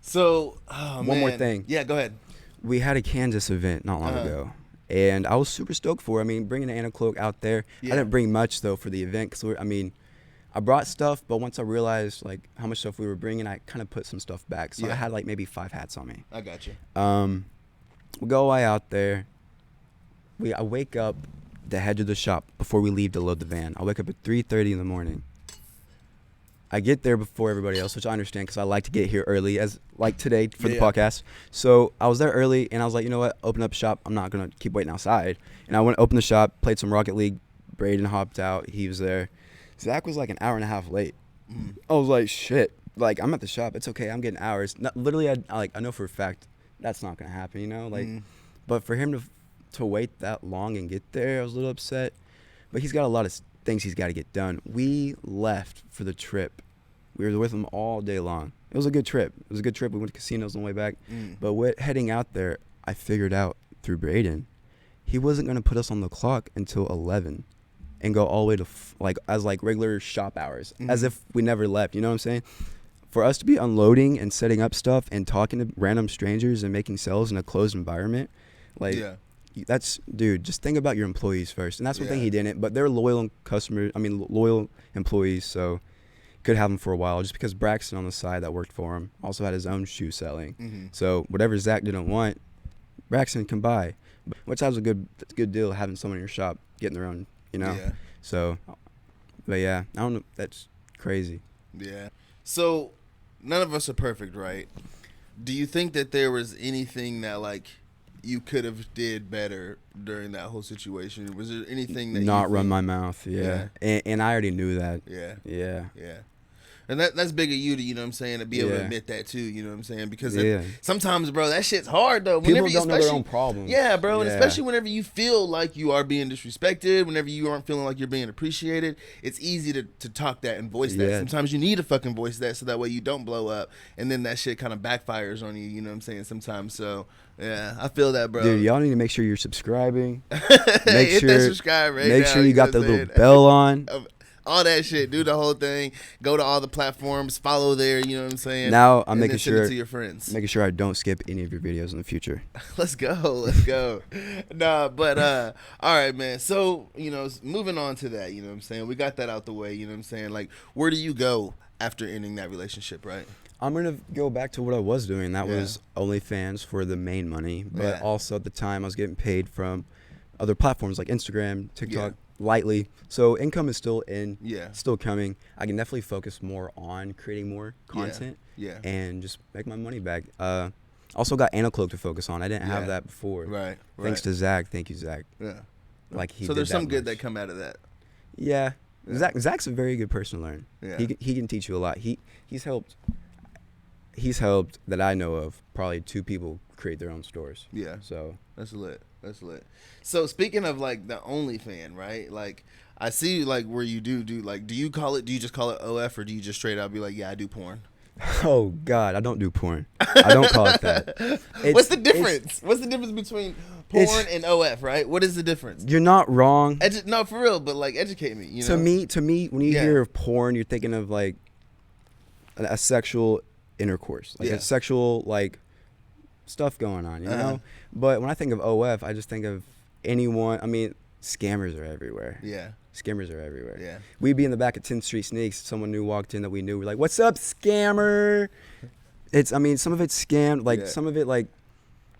So, one more thing. Yeah, go ahead. We had a Kansas event not long ago. And I was super stoked for it. I mean, bringing the Anicloak out there. I didn't bring much, though, for the event. Because, I brought stuff, but once I realized like how much stuff we were bringing, I kind of put some stuff back. So I had like maybe 5 hats on me. I got you. We go way out there. I wake up the head of the shop before we leave to load the van. I wake up at 3:30 in the morning. I get there before everybody else, which I understand because I like to get here early, as like today for the podcast. So I was there early, and I was like, you know what? Open up shop. I'm not gonna keep waiting outside. And I went to open the shop, played some Rocket League. Braden hopped out. He was there. Zach was like an hour and a half late. I was like, shit. Like, I'm at the shop. It's okay. I'm getting hours. Literally, I know for a fact that's not going to happen, you know? Like, but for him to wait that long and get there, I was a little upset. But he's got a lot of things he's got to get done. We left for the trip. We were with him all day long. It was a good trip. We went to casinos on the way back. But heading out there, I figured out through Braden, he wasn't going to put us on the clock until 11. And go all the way to as regular shop hours, as if we never left. You know what I'm saying? For us to be unloading and setting up stuff and talking to random strangers and making sales in a closed environment, that's, dude, just think about your employees first. And that's one thing he didn't. But they're loyal customers. Loyal employees. So could have him for a while, just because Braxton on the side that worked for him also had his own shoe selling. So whatever Zach didn't want, Braxton can buy, which was a good deal having someone in your shop getting their own, Yeah. So, but yeah, I don't know. That's crazy. Yeah. So none of us are perfect, right? Do you think that there was anything that like you could have did better during that whole situation? Was there anything that not run my mouth? Yeah. And I already knew that. Yeah. And that's big of you to, you know what I'm saying, to be able to admit that too, you know what I'm saying? Because sometimes, bro, that shit's hard though. People don't know their own problems. Yeah, bro, and especially whenever you feel like you are being disrespected, whenever you aren't feeling like you're being appreciated, it's easy to talk that and voice that. Sometimes you need to fucking voice that so that way you don't blow up, and then that shit kind of backfires on you, you know what I'm saying, sometimes. So, yeah, I feel that, bro. Dude, y'all need to make sure you're subscribing. Hit that subscribe right now. Make sure you got the little bell on. All that shit, do the whole thing. Go to all the platforms, follow there. You know what I'm saying. Now I'm making sure send it to your friends. Making sure I don't skip any of your videos in the future. Let's go. Nah, but all right, man. So moving on to that. You know what I'm saying. We got that out the way. You know what I'm saying. Like, where do you go after ending that relationship? Right. I'm gonna go back to what I was doing. That was OnlyFans for the main money, but also at the time I was getting paid from other platforms like Instagram, TikTok. Lightly, so income is still still coming. I can definitely focus more on creating more content and just make my money back. Also got Anicloak to focus on. I didn't have that before. Right. Thanks to Zach. Thank you, Zach. Yeah. Like he. So there's some good that come out of that. Yeah. Zach's a very good person to learn. Yeah. He can teach you a lot. He's helped that I know of probably 2 people create their own stores. Yeah. So that's lit. So speaking of like the OnlyFans, right? Like I see like where you do like, do you just call it OF, or do you just straight out be like, yeah, I do porn? Oh God, I don't do porn. I don't call it that. What's the difference? What's the difference between porn and OF, right? What is the difference? You're not wrong. No, for real, but like educate me. To me, when you hear of porn, you're thinking of like a sexual intercourse, like a sexual like stuff going on, you know. But when I think of OF, I just think of anyone. I mean, scammers are everywhere. Yeah. Scammers are everywhere. Yeah. We'd be in the back of 10th Street Sneaks. Someone new walked in that we knew. We're like, "What's up, scammer?" Some of it's scammed. Like some of it, like,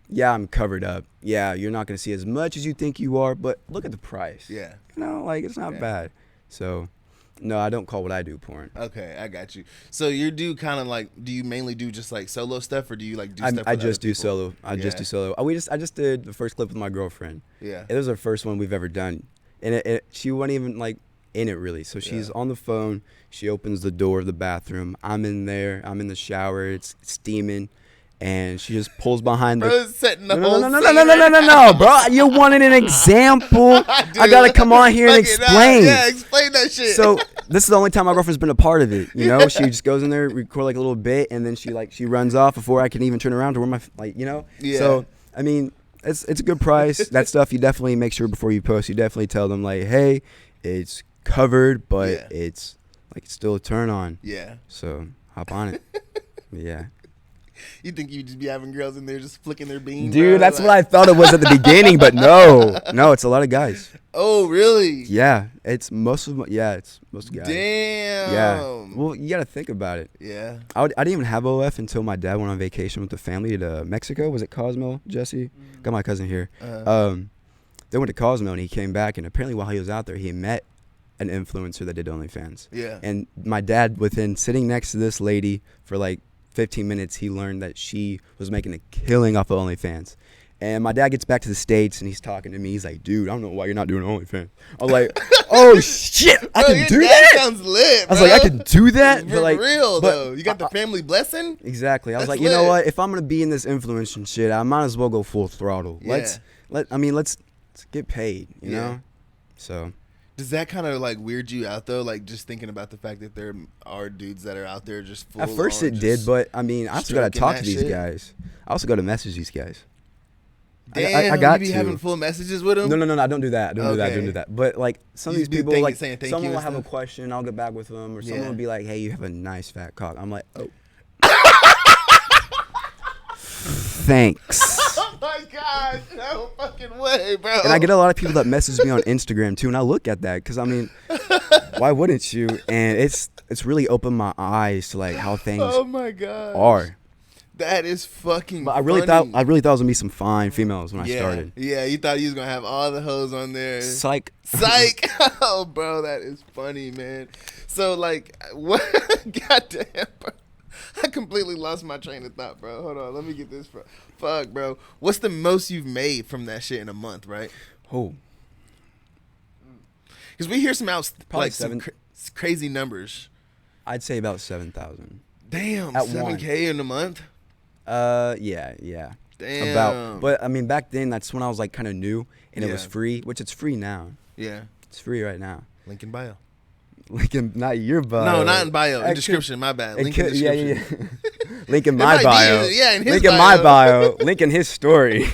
yeah, I'm covered up. Yeah, you're not gonna see as much as you think you are, but look at the price. Yeah. Like it's not bad. So, no, I don't call what I do porn. Okay, I got you. So you do kind of like, do you mainly do just like solo stuff, or do you like do stuff? I just do solo. I just do solo. I just did the first clip with my girlfriend. Yeah. It was our first one we've ever done, and she wasn't even like in it really. So she's on the phone. She opens the door of the bathroom. I'm in there. I'm in the shower. It's steaming. And she just pulls behind the setting the no, bro. You wanted an example. Dude, I gotta come on here and explain. Yeah, explain that shit. So this is the only time my girlfriend's been a part of it. You know, she just goes in there, record like a little bit, and then she runs off before I can even turn around to where my Yeah. So I mean, it's a good price. That stuff you definitely make sure before you post. You definitely tell them like, hey, it's covered, but it's like still a turn on. Yeah. So hop on it. Yeah. You think you'd just be having girls in there just flicking their beans? Dude, bro? that's what I thought it was at the beginning, but no, it's a lot of guys. Oh, really? Yeah, it's most guys. Damn. Yeah. Well, you got to think about it. Yeah. I didn't even have OF until my dad went on vacation with the family to Mexico. Was it Cosmo, Jesse? Got my cousin here. They went to Cosmo, and he came back, and apparently while he was out there, he met an influencer that did OnlyFans. Yeah. And my dad, within sitting next to this lady for like 15 minutes, he learned that she was making a killing off of OnlyFans. And my dad gets back to the States, and he's talking to me. He's like, dude, I don't know why you're not doing OnlyFans. I was like, oh, shit, I can do that? Sounds lit, bro. I was like, I can do that? For like, real, though. You got the family blessing? Exactly. I was like, you know what? If I'm going to be in this influence and shit, I might as well go full throttle. Let's get paid, you know? So... Does that kind of like weird you out though? Like just thinking about the fact that there are dudes that are out there just full. At first it did, but I mean, I also got to talk to these guys. I also got to message these guys. Damn, I got you be having full messages with them? No, I don't do that. Don't do that. But like some of these people, like someone will have a question, I'll get back with them, or someone will be like, "Hey, you have a nice fat cock." I'm like, "Oh, thanks." Oh my gosh, no fucking way, bro. And I get a lot of people that message me on Instagram too, and I look at that because I mean, Why wouldn't you? And it's really opened my eyes to like how things oh my god are. That is fucking. But I really thought it was gonna be some fine females when I started. Yeah, you thought you was gonna have all the hoes on there. Psych. Oh, bro, that is funny, man. So like, what? Goddamn, bro. I completely lost my train of thought, bro. Hold on, let me get this. Fuck, bro. What's the most you've made from that shit in a month, right? Oh. Because we hear some Probably some crazy numbers. I'd say about 7,000. Damn, 7K in a month. Yeah. Damn. But I mean, back then that's when I was like kind of new, and it was free, which it's free now. Yeah, it's free right now. Link in bio. Link in, not your bio. No, not in bio. In description. My bad. Link in description. Yeah. Link in my bio. In his link bio. In my bio. Link in his story.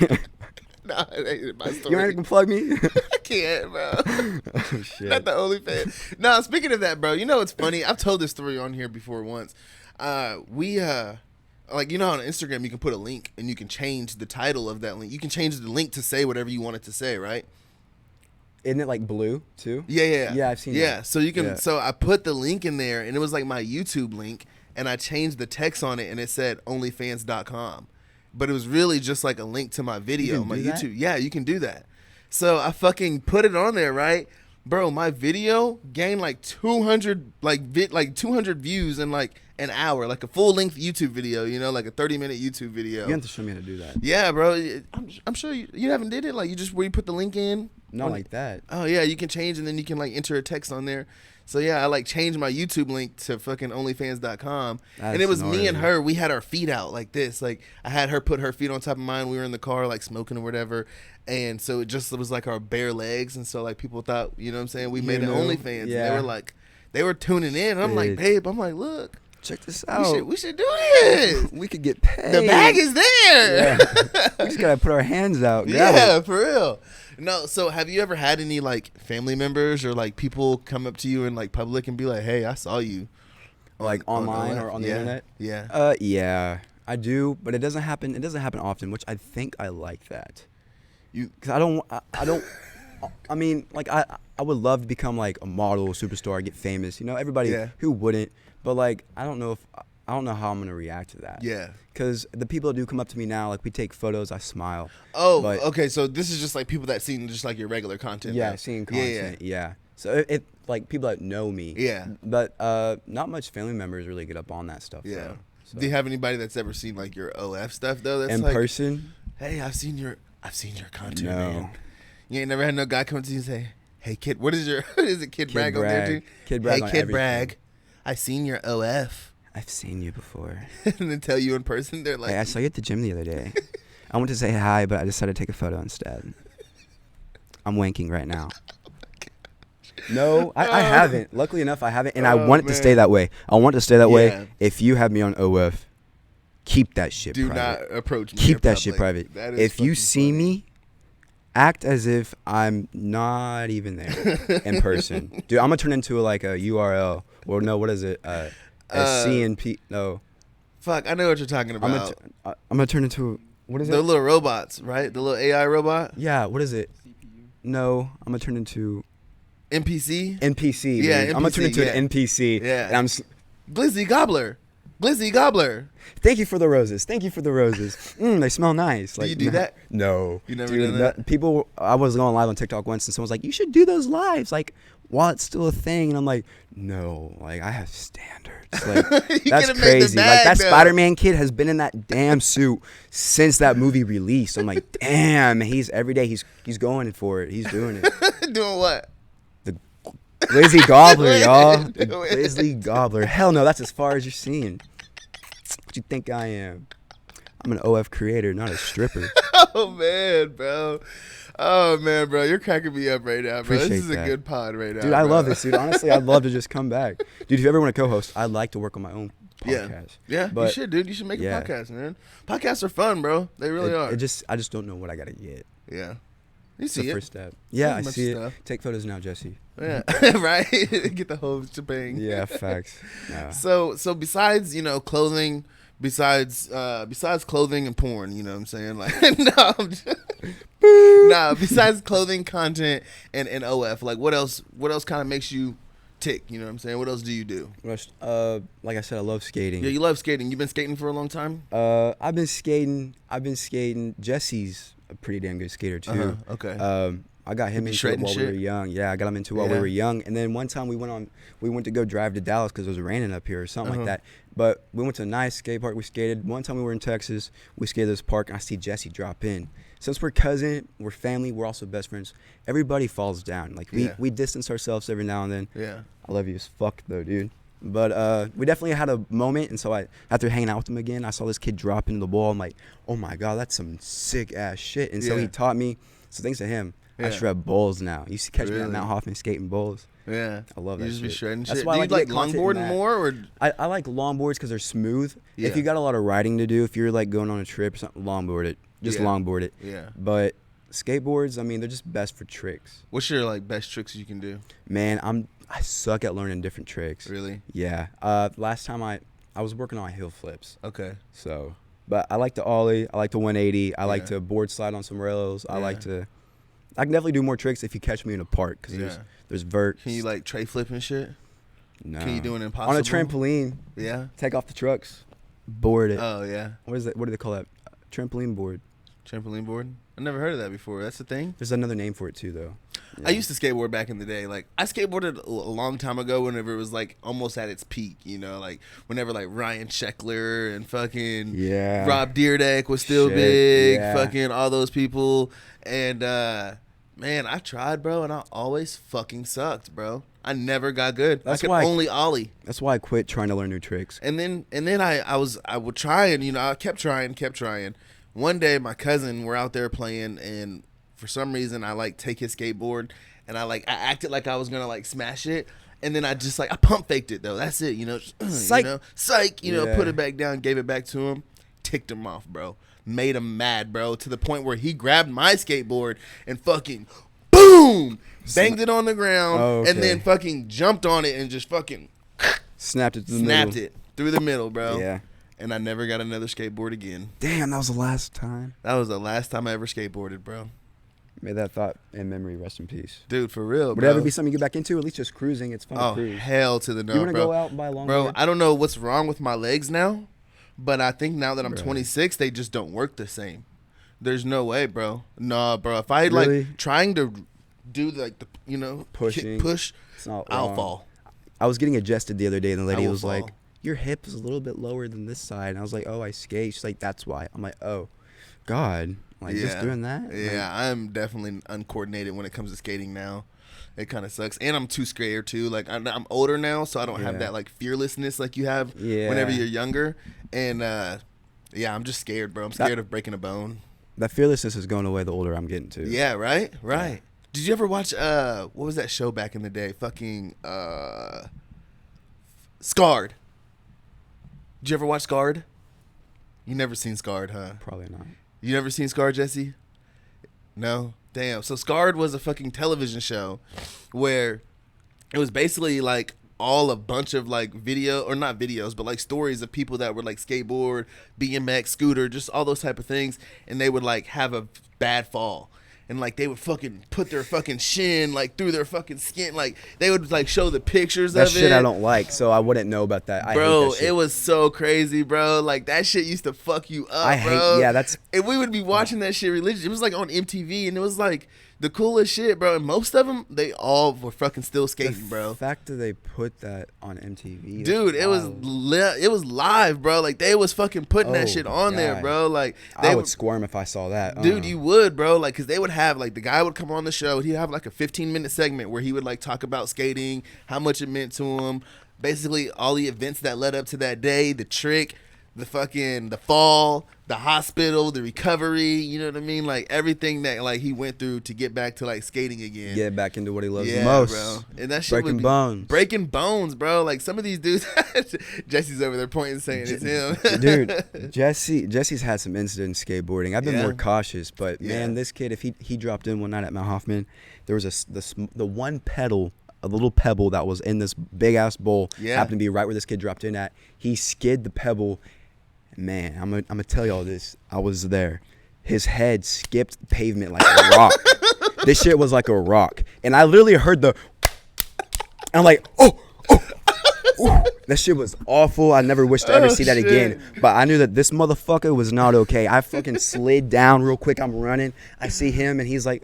No, it ain't my story. You want to plug me? I can't, bro. Oh shit. Not the OnlyFans. No, speaking of that, bro. You know what's funny? I've told this story on here before once. Like, you know, on Instagram you can put a link and you can change the title of that link. You can change the link to say whatever you want it to say, right? Isn't it like blue too? Yeah. Yeah, I've seen that. Yeah, so you can. Yeah. So I put the link in there, and it was like my YouTube link, and I changed the text on it, and it said OnlyFans.com, but it was really just like a link to my video, my YouTube. That? Yeah, you can do that. So I fucking put it on there, right, bro? My video gained like 200 views in like an hour, like a full length YouTube video, you know, like a 30-minute YouTube video. You have to show me how to do that. Yeah, bro. I'm sure you haven't did it. Like you just where you put the link in. Not like that. Oh yeah, you can change and then you can like enter a text on there. So yeah, I like changed my YouTube link to fucking OnlyFans.com, and it was me and her. We had our feet out like this. Like I had her put her feet on top of mine. We were in the car like smoking or whatever, and so it was like our bare legs. And so like people thought, you know what I'm saying, we made an OnlyFans. Yeah. And they were tuning in. And I'm like, babe, look. Check this out. We should do this. We could get paid. The bag is there. Yeah. We just gotta put our hands out. Yeah, for real. No, so have you ever had any like family members or like people come up to you in like public and be like, "Hey, I saw you," like online or on the internet? Yeah. Yeah, I do, but it doesn't happen. It doesn't happen often, which I think I like that. Because I don't. I mean, like I would love to become like a model, superstar, get famous. You know, everybody who wouldn't. But like, I don't know how I'm gonna react to that. Yeah. Because the people that do come up to me now, like we take photos, I smile. Oh, okay. So this is just like people that seen just like your regular content. Yeah, seeing content. Yeah. So it like people that know me. Yeah. But not much family members really get up on that stuff. Yeah. So. Do you have anybody that's ever seen like your OF stuff though? That's in like, person? Hey, I've seen your content. No. Man. You ain't never had no guy come to you and say, "Hey kid, what is it, Kid Bragg on there too?" Kid Bragg. Hey, Kid Bragg. I seen your OF. I've seen you before. And then tell you in person, they're like, "Hey, I saw you at the gym the other day. I went to say hi, but I decided to take a photo instead. I'm wanking right now." No, I haven't. Luckily enough, I haven't, and I want it to stay that way. I want it to stay that way. If you have me on OF, keep that shit private. Do not approach me. Keep that shit private. If you see me, act as if I'm not even there in person. Dude, I'm going to turn into like a URL. Or no, what is it? A CNP. No. Fuck, I know what you're talking about. I'm going to turn into, what is it? The little robots, right? The little AI robot? Yeah, what is it? CPU. No, I'm going to turn into... NPC? NPC. Yeah, NPC, I'm going to turn into an NPC. Yeah. And I'm... Glizzy Gobbler. Glizzy Gobbler. Thank you for the roses. Thank you for the roses. They smell nice. Like, do you do that? No. You never done that? People, I was going live on TikTok once, and someone was like, "You should do those lives, like, while it's still a thing." And I'm like, no, like, I have standards. Like, that's crazy. Like, that Spider-Man kid has been in that damn suit since that movie released. I'm like, damn, he's every day, he's going for it. He's doing it. Doing what? The Glizzy Gobbler, y'all. The Glizzy Gobbler. Hell no, that's as far as you're seeing. What you think I am? I'm an OF creator, not a stripper. Oh man, bro. You're cracking me up right now, bro. This is a good pod right now, dude. I love this, dude. Honestly, I'd love to just come back, dude. If you ever want to co-host, I'd like to work on my own podcast. Yeah, but you should, dude. You should make a podcast, man. Podcasts are fun, bro. They really are. I just don't know what I gotta get. Yeah, you see the first step. Yeah, I see it. Take photos now, Jesse. Yeah, right. Get the whole shebang. Yeah, facts. Yeah. So besides clothing. Besides clothing and porn, you know what I'm saying? Like, besides clothing, content, and OF, like, what else kind of makes you tick. You know what I'm saying? What else do you do? Like I said, I love skating. Yeah, you love skating. You've been skating for a long time? I've been skating. Jesse's a pretty damn good skater too. Okay. I got him into it while we were young. Yeah, I got him into it while we were young. And then one time we went to go drive to Dallas because it was raining up here or something like that. But we went to a nice skate park. We skated. One time we were in Texas. We skated this park, and I see Jesse drop in. Since we're cousins, we're family, we're also best friends. Everybody falls down. Like we distance ourselves every now and then. Yeah. I love you as fuck though, dude. But we definitely had a moment, and so after hanging out with him again, I saw this kid drop into the wall. I'm like, oh my god, that's some sick ass shit. And so he taught me. So thanks to him, I shred bowls now. You used to catch me at Mount Hoffman skating bowls. Yeah, I love that. You just shit. Be shredding That's shit. why Do I you like longboarding more, or I like longboards because they're smooth. Yeah. If you got a lot of riding to do, if you're like going on a trip or something, longboard it. Just longboard it. Yeah. But skateboards, I mean, they're just best for tricks. What's your like best tricks you can do? Man, I suck at learning different tricks. Really? Yeah. Last time I was working on hill flips. Okay. So, but I like to ollie. I like to 180. I like to board slide on some rails. I can definitely do more tricks if you catch me in a park because there's verts. Can you like tray flip and shit? No. Can you do an impossible? On a trampoline. Yeah. Take off the trucks. Board it. Oh yeah. What is that? What do they call that? Trampoline board. Trampoline board? I never heard of that before. That's the thing? There's another name for it too, though. Yeah. I used to skateboard back in the day. Like, I skateboarded a long time ago whenever it was, like, almost at its peak, you know? Like, whenever, like, Ryan Sheckler and fucking Rob Dyrdek was still big. Yeah. Fucking all those people. And, man, I tried, bro, and I always fucking sucked, bro. I never got good. I could only ollie. That's why I quit trying to learn new tricks. And then I would try, and, you know, I kept trying. One day, my cousin, we're out there playing, and for some reason, I like take his skateboard, and I acted like I was gonna like smash it, and then I just like I pump faked it though. That's it, you know. Psych. Put it back down, gave it back to him, ticked him off, bro. Made him mad, bro, to the point where he grabbed my skateboard and fucking boom, banged it on the ground, and then fucking jumped on it and just fucking snapped it through the middle, bro. Yeah. And I never got another skateboard again. Damn, that was the last time. That was the last time I ever skateboarded, bro. May that thought and memory rest in peace. Dude, for real, bro. Would it ever be something you get back into? At least just cruising. It's fun to cruise. Oh, hell to the no, bro. You want to go out and buy a longboard? Bro, I don't know what's wrong with my legs now, but I think now that I'm 26, they just don't work the same. There's no way, bro. Nah, bro. If I like trying to do like the, you know, push, I'll fall. I was getting adjusted the other day, and the lady was like, your hip is a little bit lower than this side. And I was like, oh, I skate. She's like, that's why. I'm like, oh, God. Like, just doing that? Yeah, I'm definitely uncoordinated when it comes to skating now. It kind of sucks. And I'm too scared, too. Like, I'm older now, so I don't have that, like, fearlessness like you have whenever you're younger. And, I'm just scared, bro. I'm scared of breaking a bone. That fearlessness is going away the older I'm getting, too. Yeah, right? Right. Yeah. Did you ever watch, what was that show back in the day? Fucking, Scarred. Did you ever watch Scarred? You never seen Scarred, huh? Probably not. You never seen Scarred, Jesse? No? Damn. So Scarred was a fucking television show where it was basically like a bunch of like not videos, but like stories of people that were like skateboard, BMX, scooter, just all those type of things. And they would like have a bad fall. And, like, they would fucking put their fucking shin, like, through their fucking skin. Like, they would, like, show the pictures of it. That shit I don't like, so I wouldn't know about that. I hate that shit. It was so crazy, bro. Like, that shit used to fuck you up, bro. And we would be watching that shit religiously. It was, like, on MTV, and it was, like, the coolest shit, bro. And most of them, they all were fucking still skating, bro. The fact that they put that on MTV. Dude, it was live, bro. Like, they was fucking putting that shit on there, bro. Like, I would squirm if I saw that. Dude, you would, bro. Like, because they would have, like, the guy would come on the show. He'd have, like, a 15-minute segment where he would, like, talk about skating, how much it meant to him, basically all the events that led up to that day, the trick, the fall, the hospital, the recovery, you know what I mean? Like, everything that, like, he went through to get back to, like, skating again. Get back into what he loves the most. Bro. And that shit breaking bones, bro. Like, some of these dudes, Jesse's over there pointing saying it's him. Dude, Jesse's had some incidents skateboarding. I've been more cautious, but, man, this kid, if he dropped in one night at Mount Hoffman, there was the one pedal, a little pebble that was in this big-ass bowl, happened to be right where this kid dropped in at. He skid the pebble. Man, I'm gonna tell y'all this. I was there. His head skipped the pavement like a rock. This shit was like a rock. And I literally heard the And I'm like, oh. That shit was awful. I never wish to ever see that again. But I knew that this motherfucker was not okay. I fucking slid down real quick. I'm running. I see him, and he's like,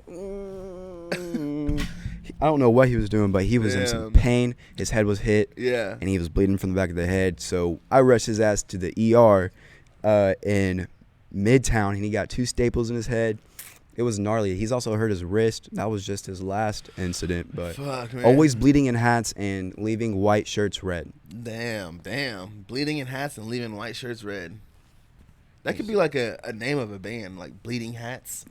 I don't know what he was doing, but he was in some pain. His head was hit. Yeah. And he was bleeding from the back of the head. So I rushed his ass to the ER in Midtown, and he got 2 staples in his head. It was gnarly. He's also hurt his wrist. That was just his last incident. But always bleeding in hats and leaving white shirts red. Damn. Bleeding in hats and leaving white shirts red. That could be like a name of a band, like Bleeding Hats.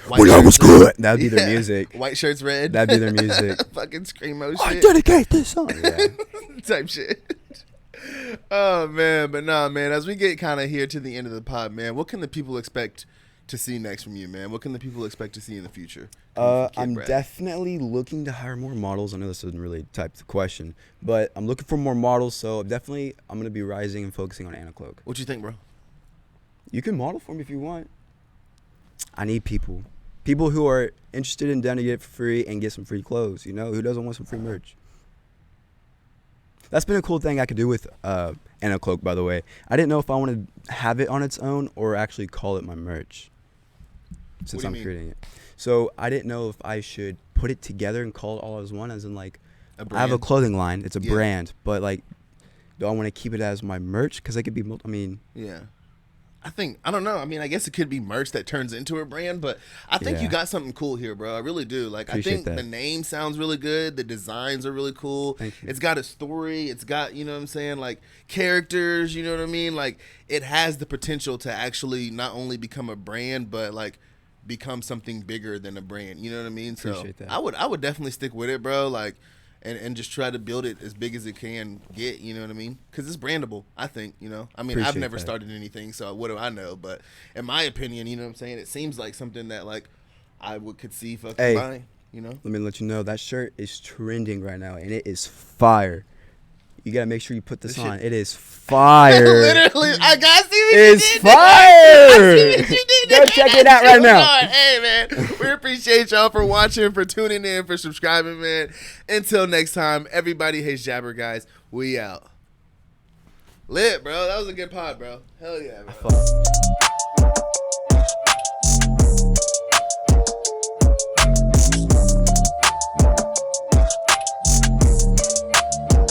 When I was good. That'd be their music. White shirts red. That'd be their music. Fucking screamo shit. I dedicate this song. Yeah. Type shit. Oh, man. But nah, man, as we get kind of here to the end of the pod, man, what can the people expect to see next from you, man? What can the people expect to see in the future? I'm definitely looking to hire more models. I know this isn't really type of question, but I'm looking for more models. So definitely, I'm gonna be rising and focusing on Anicloak. What you think, bro? You can model for me if you want. I need people who are interested in down to get it for free and get some free clothes. You know, who doesn't want some free merch? That's been a cool thing I could do with Anicloak, by the way. I didn't know if I wanted to have it on its own or actually call it my merch, since I'm creating it. So I didn't know if I should put it together and call it all as one, as in like, I have a clothing line. It's a brand, but like, do I want to keep it as my merch? Because it could be, yeah. I don't know. I mean, I guess it could be merch that turns into a brand, but I think you got something cool here, bro. I really do. Like, Appreciate I think that. the name sounds really good. The designs are really cool. Thank you. It's got a story. It's got, you know what I'm saying, like characters, you know what I mean? Like, it has the potential to actually not only become a brand, but like become something bigger than a brand. You know what I mean? Appreciate that. I would definitely stick with it, bro. Like, and just try to build it as big as it can get, you know what I mean? Because it's brandable, I think, you know? I mean, I've never started anything, so what do I know? But in my opinion, you know what I'm saying? It seems like something that, like, I could see fucking buying, you know? Let me let you know, that shirt is trending right now, and it is fire. You got to make sure you put this on. It is fire. Literally, I got to see what you did. It's fire. I see what you did. Go check it out right now. Hey, man, we appreciate y'all for watching, for tuning in, for subscribing, man. Until next time, everybody hates Jabber, guys. We out. Lit, bro. That was a good pod, bro. Hell yeah, bro.